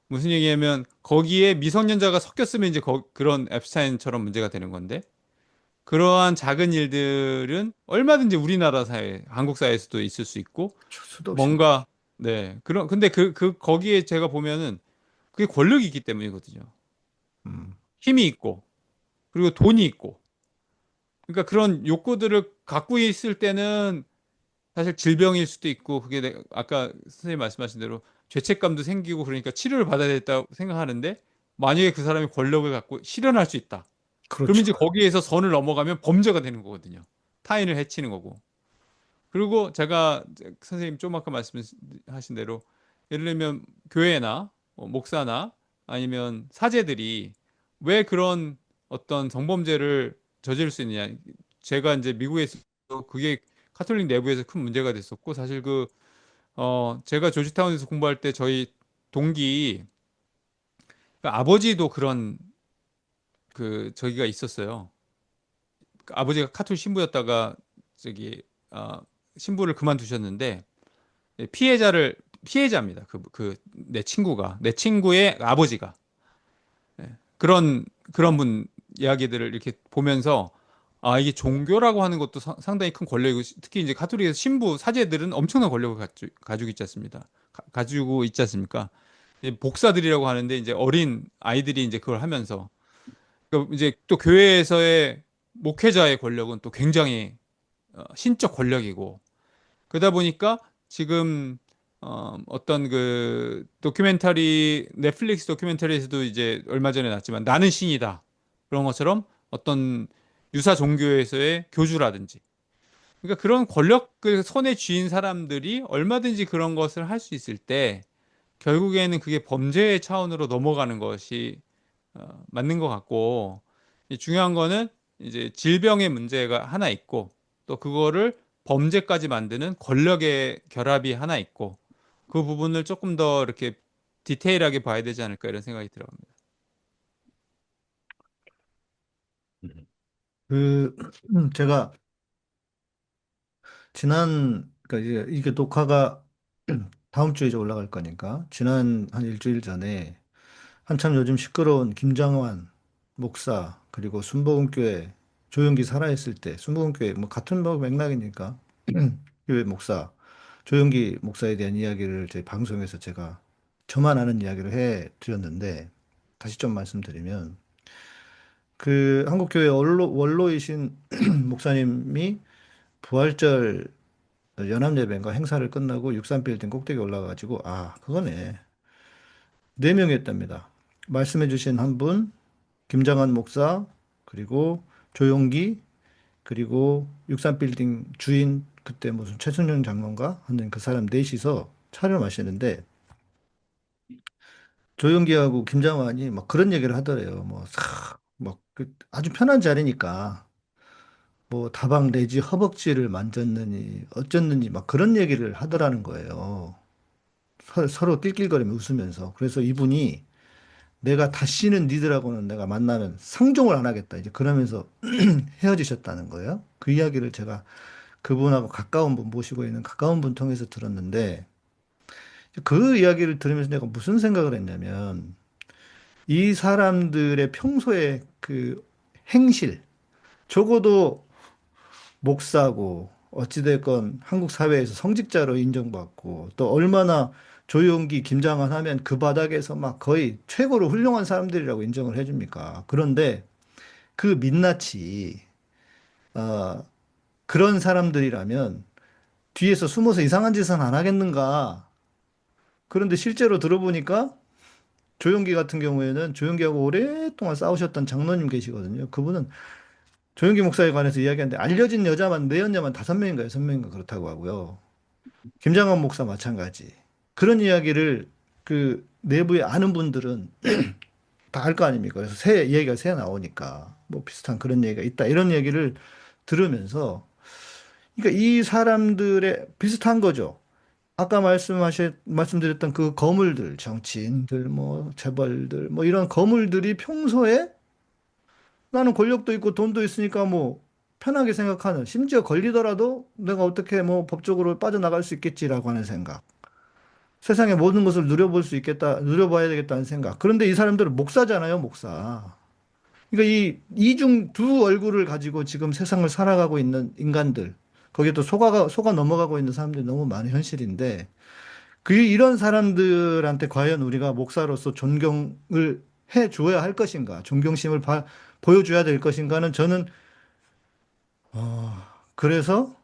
무슨 얘기냐면 거기에 미성년자가 섞였으면 이제 그런 앱스타인처럼 문제가 되는 건데 그러한 작은 일들은 얼마든지 우리나라 사회, 한국 사회에서도 있을 수 있고 수도 없이. 뭔가 네 그런 근데 거기에 제가 보면은 그게 권력이 있기 때문이거든요. 음. 힘이 있고 그리고 돈이 있고 그러니까 그런 욕구들을 갖고 있을 때는 사실 질병일 수도 있고 그게 아까 선생님 말씀하신 대로 죄책감도 생기고 그러니까 치료를 받아야 겠다고 생각하는데 만약에 그 사람이 권력을 갖고 실현할 수 있다. 그럼 그렇죠. 이제 거기에서 선을 넘어가면 범죄가 되는 거거든요. 타인을 해치는 거고. 그리고 제가 선생님 좀 아까 말씀하신 대로 예를 들면 교회나 목사나 아니면 사제들이 왜 그런 어떤 성범죄를 저지를 수 있느냐. 제가 이제 미국에서 그게 카톨릭 내부에서 큰 문제가 됐었고 사실 제가 조지타운에서 공부할 때 저희 동기 그 아버지도 그런 저기가 있었어요. 그 아버지가 카톨릭 신부였다가 저기 어, 신부를 그만두셨는데 예, 피해자입니다. 내 친구가 내 친구의 아버지가 예, 그런 분 이야기들을 이렇게 보면서 이게 종교라고 하는 것도 상당히 큰 권력이고 특히 이제 카톨릭에서 신부 사제들은 엄청난 권력을 가지고 있지 않습니다. 가지고 있지 않습니까? 복사들이라고 하는데 이제 어린 아이들이 이제 그걸 하면서 이제 또 교회에서의 목회자의 권력은 또 굉장히 신적 권력이고 그러다 보니까 지금 어떤 그 다큐멘터리 넷플릭스 다큐멘터리에서도 이제 얼마 전에 났지만 나는 신이다 그런 것처럼 어떤 유사 종교에서의 교주라든지 그러니까 그런 권력을 손에 쥐인 사람들이 얼마든지 그런 것을 할 수 있을 때 결국에는 그게 범죄의 차원으로 넘어가는 것이 맞는 것 같고 이 중요한 거는 이제 질병의 문제가 하나 있고 또 그거를 범죄까지 만드는 권력의 결합이 하나 있고 그 부분을 조금 더 이렇게 디테일하게 봐야 되지 않을까 이런 생각이 들어갑니다. 그 제가 그러니까 이게 녹화가 다음 주에 이제 올라갈 거니까 지난 한 일주일 전에 한참 요즘 시끄러운 김장환 목사 그리고 순복음교회 조용기 살아있을 때 순복음교회 뭐 같은 뭐 맥락이니까 교회 목사 조용기 목사에 대한 이야기를 제 방송에서 제가 저만 아는 이야기를 해 드렸는데 다시 좀 말씀드리면 그 한국교회 원로이신 목사님이 부활절 연합예배인가 행사를 끝나고 63빌딩 꼭대기 올라가가지고 그거네. 네 명이었답니다. 말씀해주신 한 분, 김장한 목사, 그리고 조용기, 그리고 63빌딩 주인 그때 무슨 최순영 장로인가 하는 그 사람 넷이서 차를 마시는데 조용기하고 김장환이 막 그런 얘기를 하더래요. 막그 아주 편한 자리니까 뭐 다방 내지 허벅지를 만졌느니 어쨌느니 막 그런 얘기를 하더라는 거예요. 서로 낄낄거리며 웃으면서. 그래서 이분이 내가 다시는 니들하고는 내가 만나면 상종을 안 하겠다. 이제 그러면서 헤어지셨다는 거예요. 그 이야기를 제가 그분하고 가까운 분 모시고 있는 가까운 분 통해서 들었는데 그 이야기를 들으면서 내가 무슨 생각을 했냐면 이 사람들의 평소에 그 행실 적어도 목사고 어찌됐건 한국 사회에서 성직자로 인정받고 또 얼마나 조용기, 김장한 하면 그 바닥에서 막 거의 최고로 훌륭한 사람들이라고 인정을 해줍니까? 그런데 그 민낯이 어, 그런 사람들이라면 뒤에서 숨어서 이상한 짓은 안 하겠는가? 그런데 실제로 들어보니까 조용기 같은 경우에는 조용기하고 오랫동안 싸우셨던 장로님 계시거든요. 그분은 조용기 목사에 관해서 이야기하는데 알려진 여자만 네 여자만 5명인가 6명인가 그렇다고 하고요. 김장한 목사 마찬가지. 그런 이야기를 그 내부에 아는 분들은 다 알 거 아닙니까? 그래서 새 얘기가 새 나오니까 뭐 비슷한 그런 얘기가 있다 이런 얘기를 들으면서 그러니까 이 사람들의 비슷한 거죠. 아까 말씀드렸던 그 거물들, 정치인들, 뭐 재벌들, 뭐 이런 거물들이 평소에 나는 권력도 있고 돈도 있으니까 뭐 편하게 생각하는, 심지어 걸리더라도 내가 어떻게 뭐 법적으로 빠져나갈 수 있겠지라고 하는 생각. 세상의 모든 것을 누려볼 수 있겠다, 누려봐야 되겠다는 생각. 그런데 이 사람들은 목사잖아요, 목사. 그러니까 이 이중 두 얼굴을 가지고 지금 세상을 살아가고 있는 인간들. 거기에 또 속아 넘어가고 있는 사람들이 너무 많은 현실인데, 이런 사람들한테 과연 우리가 목사로서 존경을 해 줘야 할 것인가, 존경심을 보여줘야 될 것인가는 저는, 그래서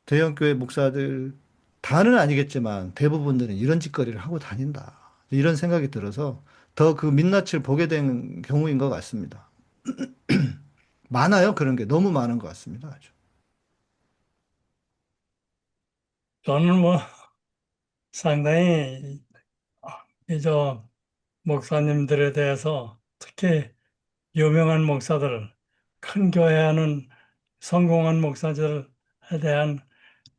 대형교회 목사들 다는 아니겠지만 대부분들은 이런 짓거리를 하고 다닌다. 이런 생각이 들어서 더 그 민낯을 보게 된 경우인 것 같습니다. 많아요. 그런 게 너무 많은 것 같습니다. 아주. 저는 뭐 상당히 이저 목사님들에 대해서 특히 유명한 목사들, 큰 교회 하는 성공한 목사들에 대한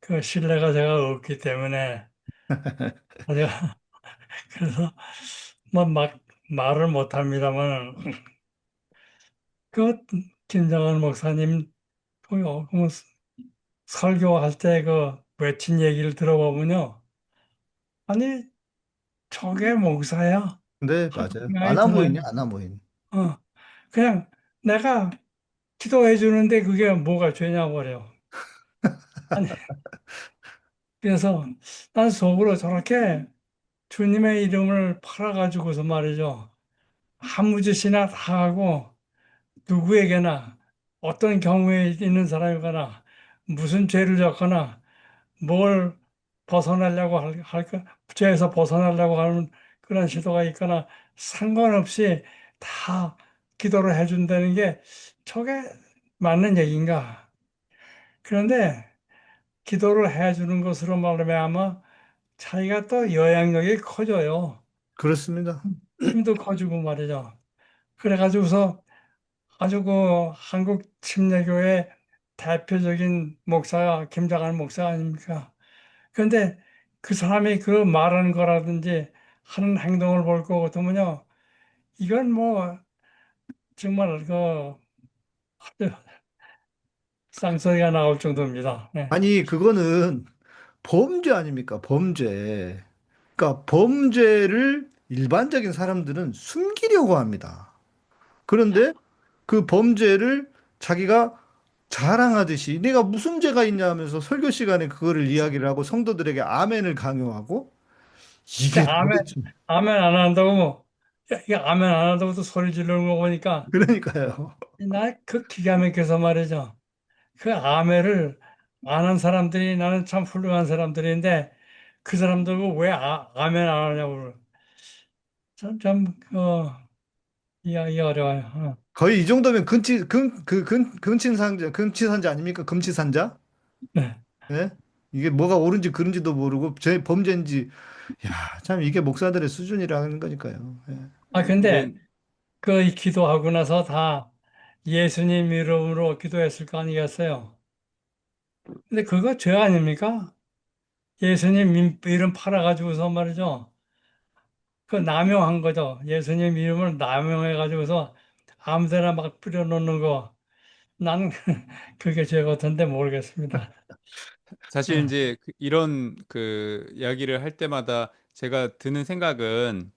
그 신뢰가 제가 없기 때문에 제가 그래서 뭐 막 말을 못 합니다만 그 김정은 목사님 그 설교할 때 그 외친 얘기를 들어보면요. 아니 저게 목사야? 네, 하는 맞아요. 생각이 아나무인이 들어요. 아나무인. 어, 그냥 내가 기도해 주는데 그게 뭐가 죄냐 말이요. 아니 그래서 난 속으로 저렇게 주님의 이름을 팔아가지고서 말이죠. 아무 짓이나 다 하고 누구에게나 어떤 경우에 있는 사람이거나 무슨 죄를 졌거나 뭘 벗어나려고 할까, 죄에서 벗어나려고 하는 그런 시도가 있거나 상관없이 다 기도를 해준다는 게 저게 맞는 얘기인가? 그런데 기도를 해주는 것으로 말미암아 자기가 또 영향력이 커져요. 그렇습니다. 힘도 커지고 말이죠. 그래가지고서 아주 그 한국 침례교회 대표적인 목사가 김장한 목사 아닙니까? 그런데 그 사람이 그 말하는 거라든지 하는 행동을 볼 거 같으면요, 이건 뭐 정말 그 아주 쌍소리가 나올 정도입니다. 네. 아니, 그거는 범죄 아닙니까? 범죄. 그러니까 범죄를 일반적인 사람들은 숨기려고 합니다. 그런데 그 범죄를 자기가 자랑하듯이 내가 무슨 죄가 있냐 하면서 설교 시간에 그거를 이야기를 하고 성도들에게 아멘을 강요하고 근데 이게 도대체 아멘 안 한다고 뭐, 야, 이게 아멘 안 한다고 또 소리 지르는 거 보니까 그러니까요. 나 그 기가 막혀서 말이죠. 그 아멘을 안 한 사람들이 나는 참 훌륭한 사람들인데 그 사람들 왜 아멘 안 하냐고. 이해하기 어려워요. 거의 이 정도면 금치산자 아닙니까? 금치산자? 네. 예? 이게 뭐가 옳은지 그른지도 모르고 제 범죄인지 야, 참 이게 목사들의 수준이라는 거니까요. 예. 근데 근데 그 기도하고 나서 다 예수님 이름으로 기도했을 거 아니겠어요? 근데 그거 죄 아닙니까? 예수님 이름 팔아가지고서 말이죠. 그 남용한 거죠. 예수님 이름을 남용해가지고서 아무데나 막 뿌려놓는 거. 나는 그게 죄 같은데 모르겠습니다. 사실 네. 이제 이런 이야기를 할 때마다 제가 드는 생각은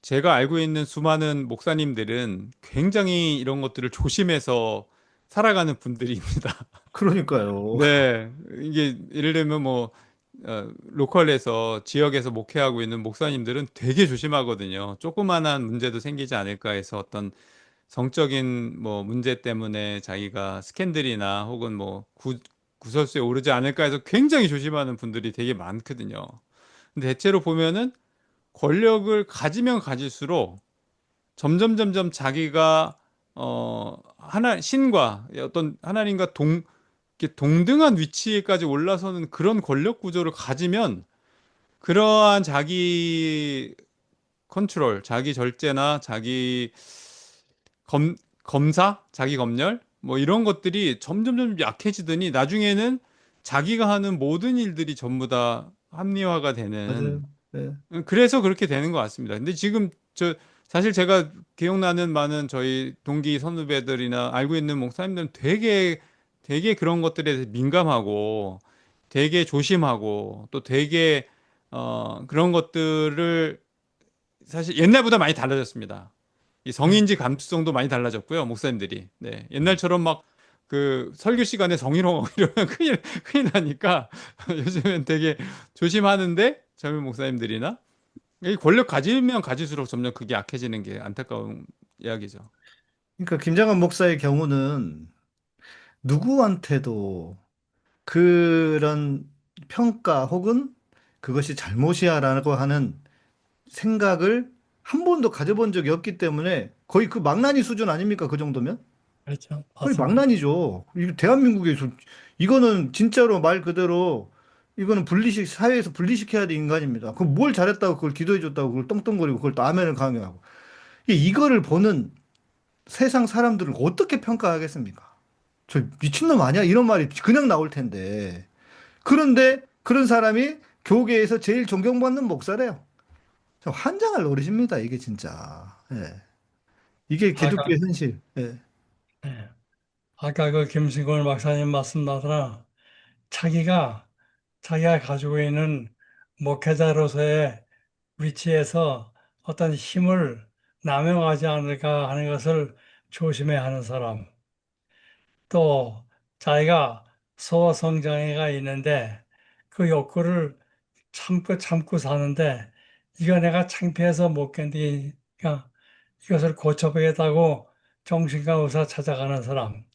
제가 알고 있는 수많은 목사님들은 굉장히 이런 것들을 조심해서 살아가는 분들입니다. 그러니까요. 네, 이게 예를 들면 뭐 로컬에서 지역에서 목회하고 있는 목사님들은 되게 조심하거든요. 조그만한 문제도 생기지 않을까 해서 어떤 성적인 뭐 문제 때문에 자기가 스캔들이나 혹은 뭐 구설수에 오르지 않을까 해서 굉장히 조심하는 분들이 되게 많거든요. 근데 대체로 보면은 권력을 가지면 가질수록 점점 자기가 신과 어떤 하나님과 이렇게 동등한 위치에까지 올라서는 그런 권력 구조를 가지면 그러한 자기 컨트롤, 자기 절제나 자기 검사, 자기 검열, 뭐 이런 것들이 점점 약해지더니 나중에는 자기가 하는 모든 일들이 전부 다 합리화가 되는, 맞아요. 네. 그래서 그렇게 되는 것 같습니다. 근데 지금 사실 제가 기억나는 많은 저희 동기 선후배들이나 알고 있는 목사님들은 되게 그런 것들에 대해서 민감하고 되게 조심하고 또 되게 그런 것들을 사실 옛날보다 많이 달라졌습니다. 이 네. 성인지 감수성도 많이 달라졌고요, 목사님들이. 네. 옛날처럼 막 그 설교 시간에 성희롱하고 이러면 큰일 나니까 요즘엔 되게 조심하는데 젊은 목사님들이나 이 권력 가지면 가질수록 점점 그게 약해지는 게 안타까운 이야기죠. 그러니까 김장한 목사의 경우는 누구한테도 그런 평가 혹은 그것이 잘못이야라고 하는 생각을 한 번도 가져본 적이 없기 때문에 거의 그 망나니 수준 아닙니까? 그 정도면? 그렇죠. 거의 맞습니다. 망나니죠. 이 대한민국에서 이거는 진짜로 말 그대로 이거는 사회에서 분리시켜야 될 인간입니다. 그 뭘 잘했다고 그걸 기도해 줬다고 그걸 떵떵거리고 그걸 또 아멘을 강요하고 이거를 보는 세상 사람들을 어떻게 평가하겠습니까? 저 미친놈 아니야? 이런 말이 그냥 나올 텐데. 그런데 그런 사람이 교계에서 제일 존경받는 목사래요. 참 환장할 노릇입니다. 이게 진짜. 예. 이게 아까, 기독교의 현실. 예. 네. 아까 그 김승곤 박사님 말씀 나더라. 자기가, 자기가 가지고 있는 목회자로서의 위치에서 어떤 힘을 남용하지 않을까 하는 것을 조심해야 하는 사람. 또 자기가 소아성장애가 있는데 그 욕구를 참고 사는데 이거 내가 창피해서 못 견디니까 이것을 고쳐보겠다고 정신과 의사 찾아가는 사람.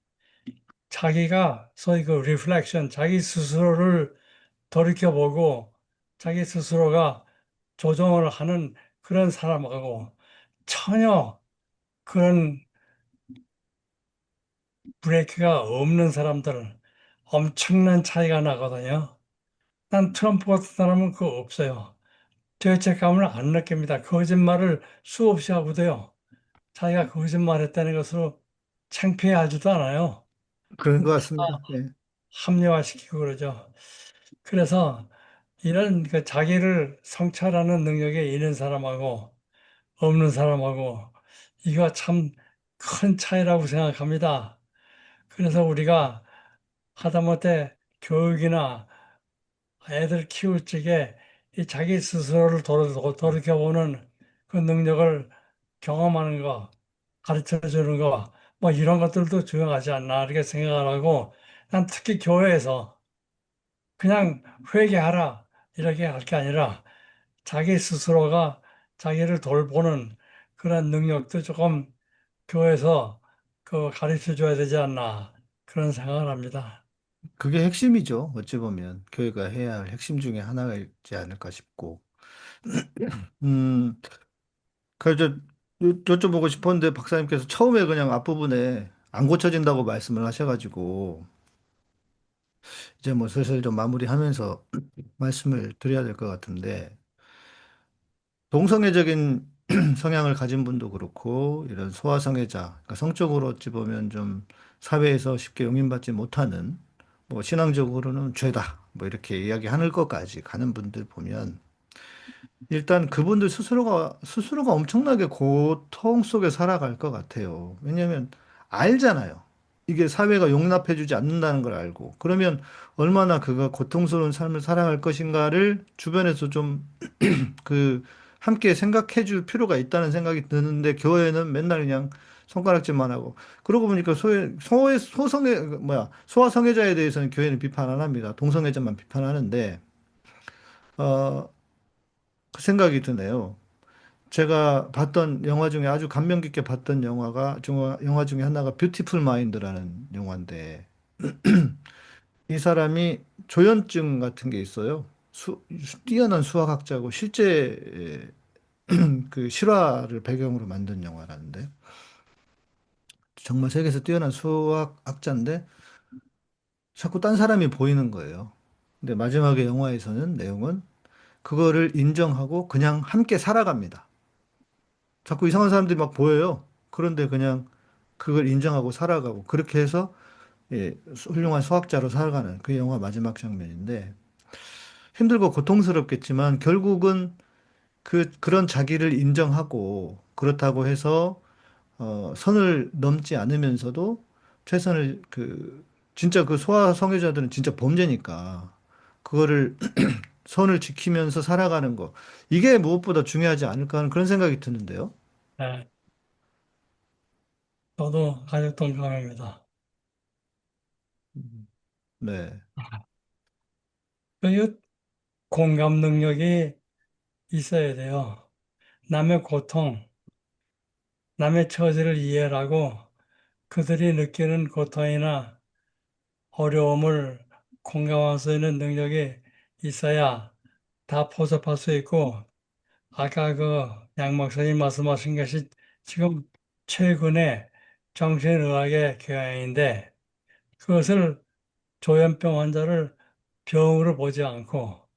자기가 소위 그 리플렉션, 자기 스스로를 돌이켜보고 자기 스스로가 조정을 하는 그런 사람하고 전혀 그런 브레이크가 없는 사람들은 엄청난 차이가 나거든요. 난 트럼프 같은 사람은 그거 없어요. 죄책감을 안 느낍니다. 거짓말을 수없이 하고도요. 자기가 거짓말했다는 것으로 창피해하지도 않아요. 그런 것 같습니다. 예. 합리화시키고 그러죠. 그래서 이런 그 자기를 성찰하는 능력이 있는 사람하고 없는 사람하고 이거 참 큰 차이라고 생각합니다. 그래서 우리가 하다못해 교육이나 애들 키울 적에 이 자기 스스로를 돌이켜보는 그 능력을 경험하는 거, 가르쳐 주는 거, 뭐 이런 것들도 중요하지 않나 이렇게 생각을 하고 난 특히 교회에서 그냥 회개하라 이렇게 할 게 아니라 자기 스스로가 자기를 돌보는 그런 능력도 조금 교회에서 그 가르쳐 줘야 되지 않나 그런 생각을 합니다. 그게 핵심이죠. 어찌 보면 교회가 해야 할 핵심 중에 하나가 있지 않을까 싶고. 음, 그래서 여쭤보고 싶었는데 박사님께서 처음에 그냥 앞부분에 안 고쳐진다고 말씀을 하셔가지고 이제 뭐 슬슬 좀 마무리하면서 말씀을 드려야 될 것 같은데 동성애적인 성향을 가진 분도 그렇고 이런 소아성애자, 그러니까 성적으로 어찌 보면 좀 사회에서 쉽게 용인받지 못하는 뭐 신앙적으로는 죄다 뭐 이렇게 이야기하는 것까지 가는 분들 보면 일단 그분들 스스로가 엄청나게 고통 속에 살아갈 것 같아요. 왜냐하면 알잖아요. 이게 사회가 용납해주지 않는다는 걸 알고 그러면 얼마나 그가 고통스러운 삶을 살아갈 것인가를 주변에서 좀 그 함께 생각해 줄 필요가 있다는 생각이 드는데 교회는 맨날 그냥 손가락질만 하고 그러고 보니까 소아성애자에 대해서는 교회는 비판 안 합니다. 동성애자만 비판하는데 어, 그 생각이 드네요. 제가 봤던 영화 중에 아주 감명 깊게 봤던 영화 중에 하나가 뷰티풀 마인드라는 영화인데 이 사람이 조현증 같은 게 있어요. 뛰어난 수학학자고 실제 그 실화를 배경으로 만든 영화라는데 정말 세계에서 뛰어난 수학학자인데 자꾸 딴 사람이 보이는 거예요. 근데 마지막에 영화에서는 내용은 그거를 인정하고 그냥 함께 살아갑니다. 자꾸 이상한 사람들이 막 보여요. 그런데 그냥 그걸 인정하고 살아가고 그렇게 해서 예, 훌륭한 수학자로 살아가는 그 영화 마지막 장면인데 힘들고 고통스럽겠지만 결국은 그런 자기를 인정하고 그렇다고 해서 선을 넘지 않으면서도 최선을 진짜 그 소아 성애자들은 진짜 범죄니까 그거를 선을 지키면서 살아가는 거 이게 무엇보다 중요하지 않을까 하는 그런 생각이 드는데요. 네, 저도 가족 동감입니다. 네, 그 공감 능력이 있어야 돼요. 남의 고통, 남의 처지를 이해하고 그들이 느끼는 고통이나 어려움을 공감할 수 있는 능력이 있어야 다 포섭할 수 있고, 아까 그 양 목사님 말씀하신 것이 지금 최근에 정신의학의 경향인데, 그것을 조현병 환자를 병으로 보지 않고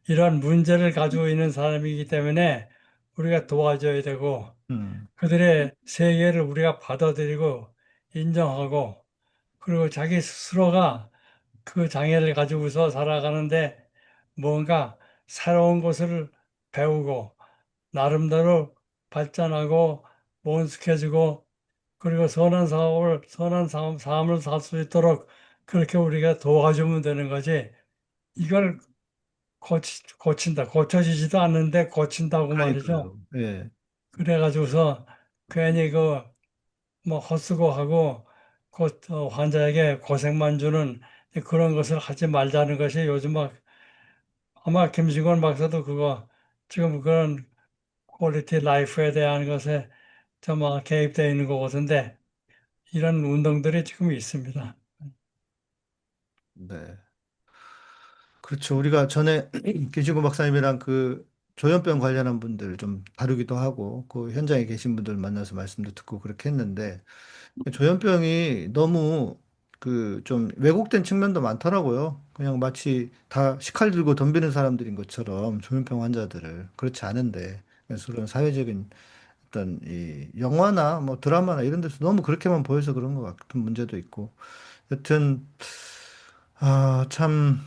이런 문제를 가지고 있는 사람이기 때문에 우리가 도와줘야 되고 음, 그들의 세계를 우리가 받아들이고 인정하고 그리고 자기 스스로가 그 장애를 가지고서 살아가는데 뭔가 새로운 것을 배우고 나름대로 발전하고 원숙해지고 그리고 선한 삶을 살 수 있도록 그렇게 우리가 도와주면 되는 거지. 이걸 고친다. 고쳐지지도 않는데 고친다고 말이죠. 그러니까요. 예, 그래가지고서 괜히 그 뭐 헛수고하고 환자에게 고생만 주는 그런 것을 하지 말자는 것이 요즘 막 아마 김식원 박사도 그거 지금 그런 퀄리티 라이프에 대한 것에 좀 개입되어 있는 것 같은데 이런 운동들이 지금 있습니다. 네. 그렇죠. 우리가 전에 김신구 박사님이랑 그 조현병 관련한 분들 좀 다루기도 하고 그 현장에 계신 분들 만나서 말씀도 듣고 그렇게 했는데 조현병이 너무 좀 왜곡된 측면도 많더라고요. 그냥 마치 다 식칼 들고 덤비는 사람들인 것처럼 조현병 환자들을 그렇지 않은데 그래서 그런 사회적인 어떤 이 영화나 뭐 드라마나 이런 데서 너무 그렇게만 보여서 그런 것 같은 문제도 있고 여튼 참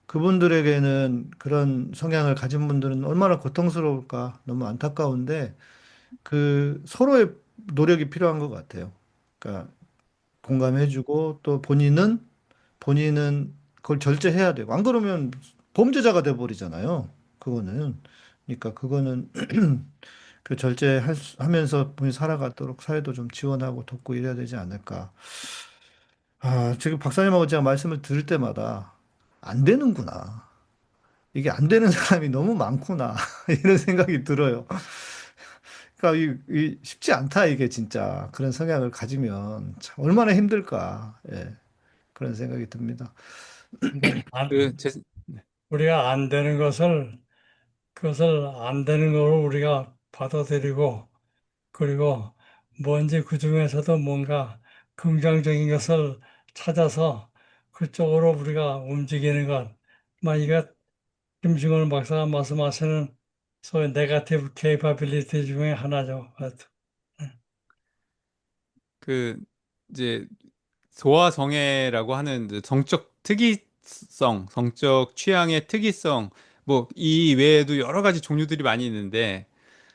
그분들에게는 그런 성향을 가진 분들은 얼마나 고통스러울까 너무 안타까운데 서로의 노력이 필요한 것 같아요. 그러니까 공감해주고 또 본인은 그걸 절제해야 되고 안 그러면 범죄자가 돼버리잖아요. 그거는 그러니까 그거는 하면서 본인 살아가도록 사회도 좀 지원하고 돕고 이래야 되지 않을까. 지금 박사님하고 제가 말씀을 들을 때마다 안 되는구나. 이게 안 되는 사람이 너무 많구나. 이런 생각이 들어요. 그러니까 쉽지 않다, 이게 진짜. 그런 성향을 가지면 참 얼마나 힘들까. 예, 그런 생각이 듭니다. 근데 그 우리가 안 되는 것을 그것을 안 되는 거로 우리가 받아들이고 그리고 뭔지 그 중에서도 뭔가 긍정적인 것을 찾아서 그쪽으로 우리가 움직이는 것. 이게 김승원 박사가 말씀하시는 소위 네거티브 케이퍼빌리티 중에 하나죠. 그 이제 소아성애라고 하는 이제 성적 특이성, 성적 취향의 특이성, 뭐 이 외에도 여러 가지 종류들이 많이 있는데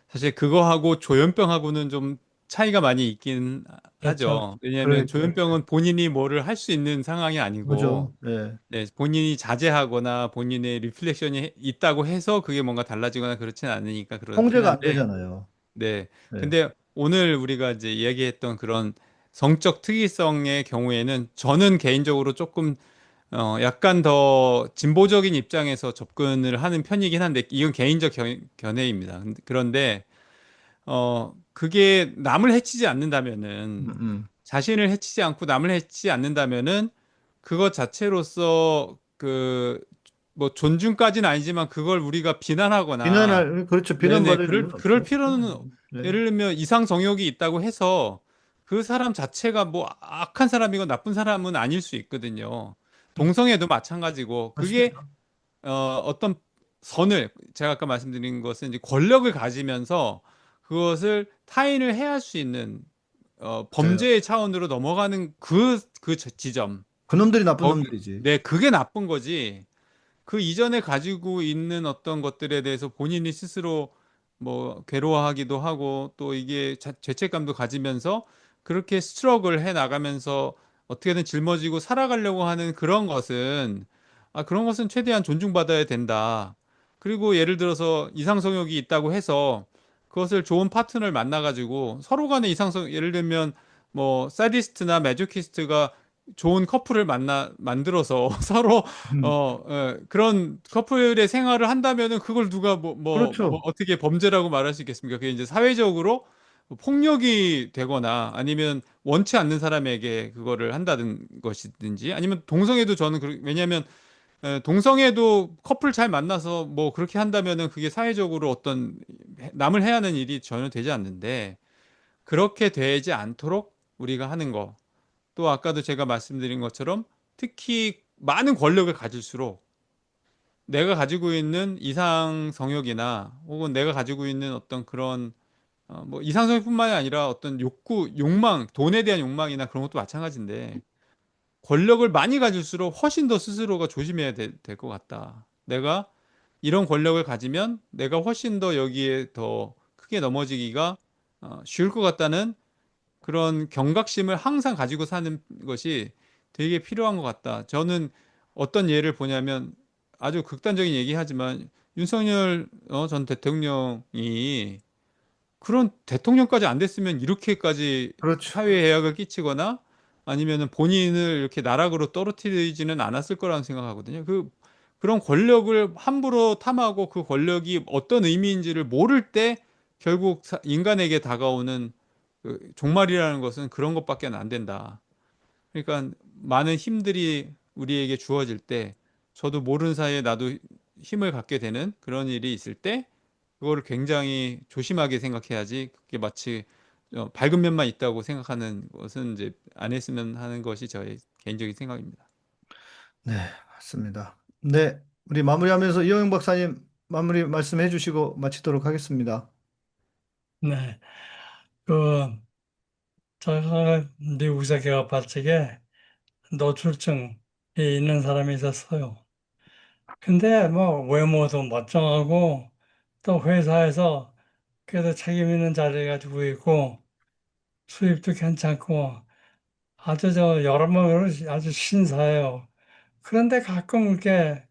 사실 그거하고 조현병하고는 좀 차이가 많이 있긴 그렇죠. 하죠. 왜냐하면 그러니까, 조현병은 본인이 뭐를 할 수 있는 상황이 아니고, 그죠. 예, 네, 본인이 자제하거나 본인의 리플렉션이 있다고 해서 그게 뭔가 달라지거나 그렇진 않으니까 그렇긴 통제가 안 한데, 되잖아요. 네. 예. 근데 오늘 우리가 이제 이야기했던 그런 성적 특이성의 경우에는 저는 개인적으로 조금 약간 더 진보적인 입장에서 접근을 하는 편이긴 한데 이건 개인적 견해입니다. 그런데 그게 남을 해치지 음, 않는다면은 음. 자신을 해치지 않고 남을 해치지 않는다면은 그것 자체로서 뭐 존중까지는 아니지만 그걸 우리가 비난하거나 그렇죠. 네네 비난받을 그럴 이유는 그럴 없죠. 필요는 네. 예를 들면 이상 정욕이 있다고 해서 그 사람 자체가 뭐 악한 사람이고 나쁜 사람은 아닐 수 있거든요. 동성애도 마찬가지고 그게 맞습니다. 어떤 선을 제가 아까 말씀드린 것은 이제 권력을 가지면서 그것을 타인을 해할 수 있는 맞아요. 범죄의 차원으로 넘어가는 그 지점. 그놈들이 나쁜 거기, 놈들이지. 네, 그게 나쁜 거지. 그 이전에 가지고 있는 어떤 것들에 대해서 본인이 스스로 뭐 괴로워하기도 하고 또 이게 죄책감도 가지면서 그렇게 스트럭을 해 나가면서 어떻게든 짊어지고 살아가려고 하는 그런 것은 그런 것은 최대한 존중받아야 된다. 그리고 예를 들어서 이상성욕이 있다고 해서 그것을 좋은 파트너를 만나가지고 서로 간의 예를 들면 뭐 사디스트나 매조키스트가 좋은 커플을 만들어서 서로 그런 커플의 생활을 한다면은 그걸 누가 뭐 그렇죠. 어떻게 범죄라고 말할 수 있겠습니까? 그게 이제 사회적으로 폭력이 되거나 아니면 원치 않는 사람에게 그거를 한다는 것이든지 아니면 동성애도 저는 왜냐하면 동성애도 커플 잘 만나서 뭐 그렇게 한다면은 그게 사회적으로 어떤 남을 해하는 일이 전혀 되지 않는데 그렇게 되지 않도록 우리가 하는 거. 또 아까도 제가 말씀드린 것처럼 특히 많은 권력을 가질수록 내가 가지고 있는 이상 성욕이나 혹은 내가 가지고 있는 어떤 그런 뭐 이상 성욕뿐만이 아니라 어떤 욕망, 돈에 대한 욕망이나 그런 것도 마찬가지인데 권력을 많이 가질수록 훨씬 더 스스로가 조심해야 될 것 같다. 내가 이런 권력을 가지면 내가 훨씬 더 여기에 더 크게 넘어지기가 쉬울 것 같다는 그런 경각심을 항상 가지고 사는 것이 되게 필요한 것 같다. 저는 어떤 예를 보냐면 아주 극단적인 얘기하지만 윤석열 전 대통령이 그런 대통령까지 안 됐으면 이렇게까지 그렇죠. 사회에 해악을 끼치거나 아니면은 본인을 이렇게 나락으로 떨어뜨리지는 않았을 거라는 생각하거든요. 그런 권력을 함부로 탐하고 그 권력이 어떤 의미인지를 모를 때 결국 인간에게 다가오는 그 종말이라는 것은 그런 것밖에 안 된다. 그러니까 많은 힘들이 우리에게 주어질 때 저도 모르는 사이에 나도 힘을 갖게 되는 그런 일이 있을 때 그거를 굉장히 조심하게 생각해야지 그게 마치 밝은 면만 있다고 생각하는 것은 이제 안 했으면 하는 것이 저의 개인적인 생각입니다. 네, 맞습니다. 네, 우리 마무리하면서 이영영 박사님 마무리 말씀해 주시고 마치도록 하겠습니다. 네. 그, 제가 미국에서 개업할 적에 노출증이 있는 사람이 있었어요. 근데 뭐 외모도 멀쩡하고 또 회사에서 그래도 책임 있는 자리를 가지고 있고 수입도 괜찮고 아주 여러모로 아주 신사예요. 그런데 가끔 이렇게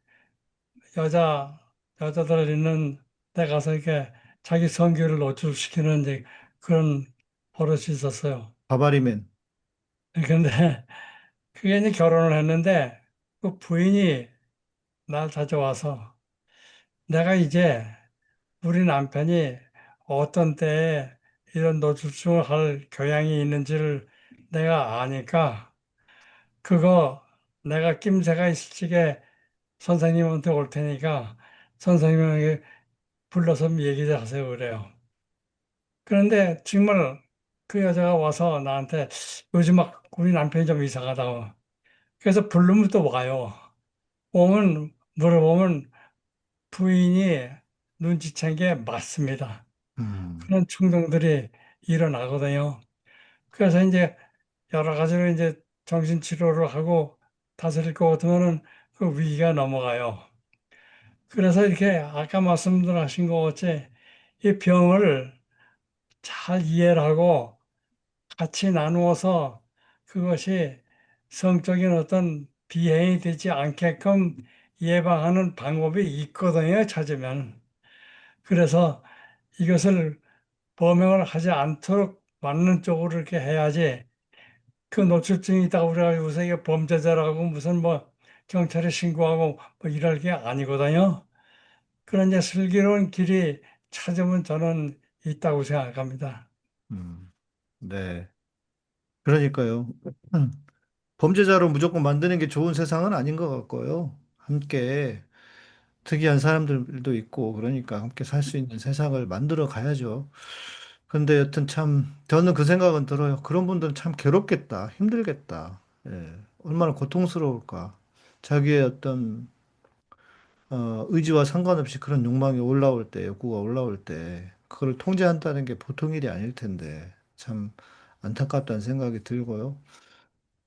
여자, 여자들 있는 데 가서 이렇게 자기 성기를 노출시키는 이제 그런 버릇이 있었어요. 바바리맨. 근데 그게 이제 결혼을 했는데 그 부인이 날 찾아와서 내가 이제 우리 남편이 어떤 때에 이런 노출증을 할 경향이 있는지를 내가 아니까 그거 내가 낌새가 있을 적에 선생님한테 올 테니까 선생님에게 불러서 얘기 좀 하세요 그래요. 그런데 정말 그 여자가 와서 나한테 요즘 막 우리 남편이 좀 이상하다고. 그래서 부르면 또 와요. 오면 물어보면 부인이 눈치챈 게 맞습니다. 음, 그런 충동들이 일어나거든요. 그래서 이제 여러 가지로 이제 정신치료를 하고 다스릴 것 같으면은 그 위기가 넘어가요. 그래서 이렇게 아까 말씀하신 것 같이 이 병을 잘 이해를 하고 같이 나누어서 그것이 성적인 어떤 비행이 되지 않게끔 예방하는 방법이 있거든요, 찾으면. 그래서 이것을 범행을 하지 않도록 막는 쪽으로 이렇게 해야지 그 노출증이 있다고 그래가지고 이게 범죄자라고 무슨 뭐 경찰에 신고하고 뭐 이럴 게 아니거든요. 그런 이제 슬기로운 길이 찾으면 저는 있다고 생각합니다. 음, 네. 그러니까요. 음, 범죄자로 무조건 만드는 게 좋은 세상은 아닌 것 같고요. 함께 특이한 사람들도 있고, 그러니까 함께 살 수 있는 세상을 만들어 가야죠. 근데 여튼 참, 저는 그 생각은 들어요. 그런 분들은 참 괴롭겠다, 힘들겠다. 예, 얼마나 고통스러울까. 자기의 어떤 의지와 상관없이 그런 욕망이 올라올 때, 욕구가 올라올 때, 그걸 통제한다는 게 보통 일이 아닐 텐데, 참 안타깝다는 생각이 들고요.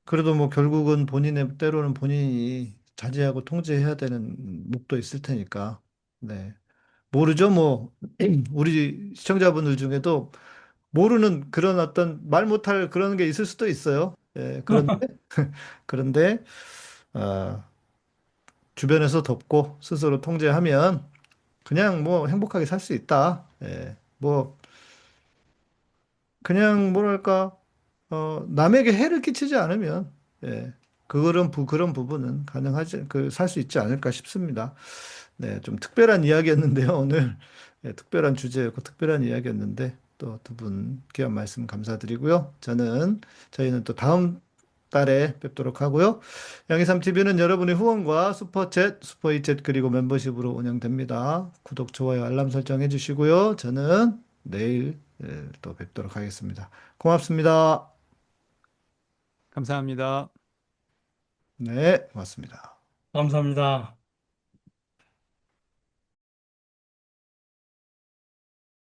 그래도 뭐 결국은 본인의, 때로는 본인이 자제하고 통제해야 되는 몫도 있을 테니까, 네. 모르죠, 뭐. 우리 시청자분들 중에도 모르는 그런 어떤 말 못할 그런 게 있을 수도 있어요. 예, 그런데, 아, 주변에서 돕고 스스로 통제하면 그냥 뭐 행복하게 살 수 있다. 예, 뭐, 그냥 뭐랄까, 남에게 해를 끼치지 않으면, 예, 그런 부분은 살 수 있지 않을까 싶습니다. 네, 좀 특별한 이야기였는데요, 오늘. 예, 특별한 주제였고, 특별한 이야기였는데, 또 두 분 귀한 말씀 감사드리고요. 저희는 또 다음 달에 뵙도록 하고요. 양희삼TV는 여러분의 후원과 슈퍼챗, 슈퍼이챗 그리고 멤버십으로 운영됩니다. 구독, 좋아요, 알람 설정 해주시고요. 저는 내일 또 뵙도록 하겠습니다. 고맙습니다. 감사합니다. 네, 고맙습니다. 감사합니다.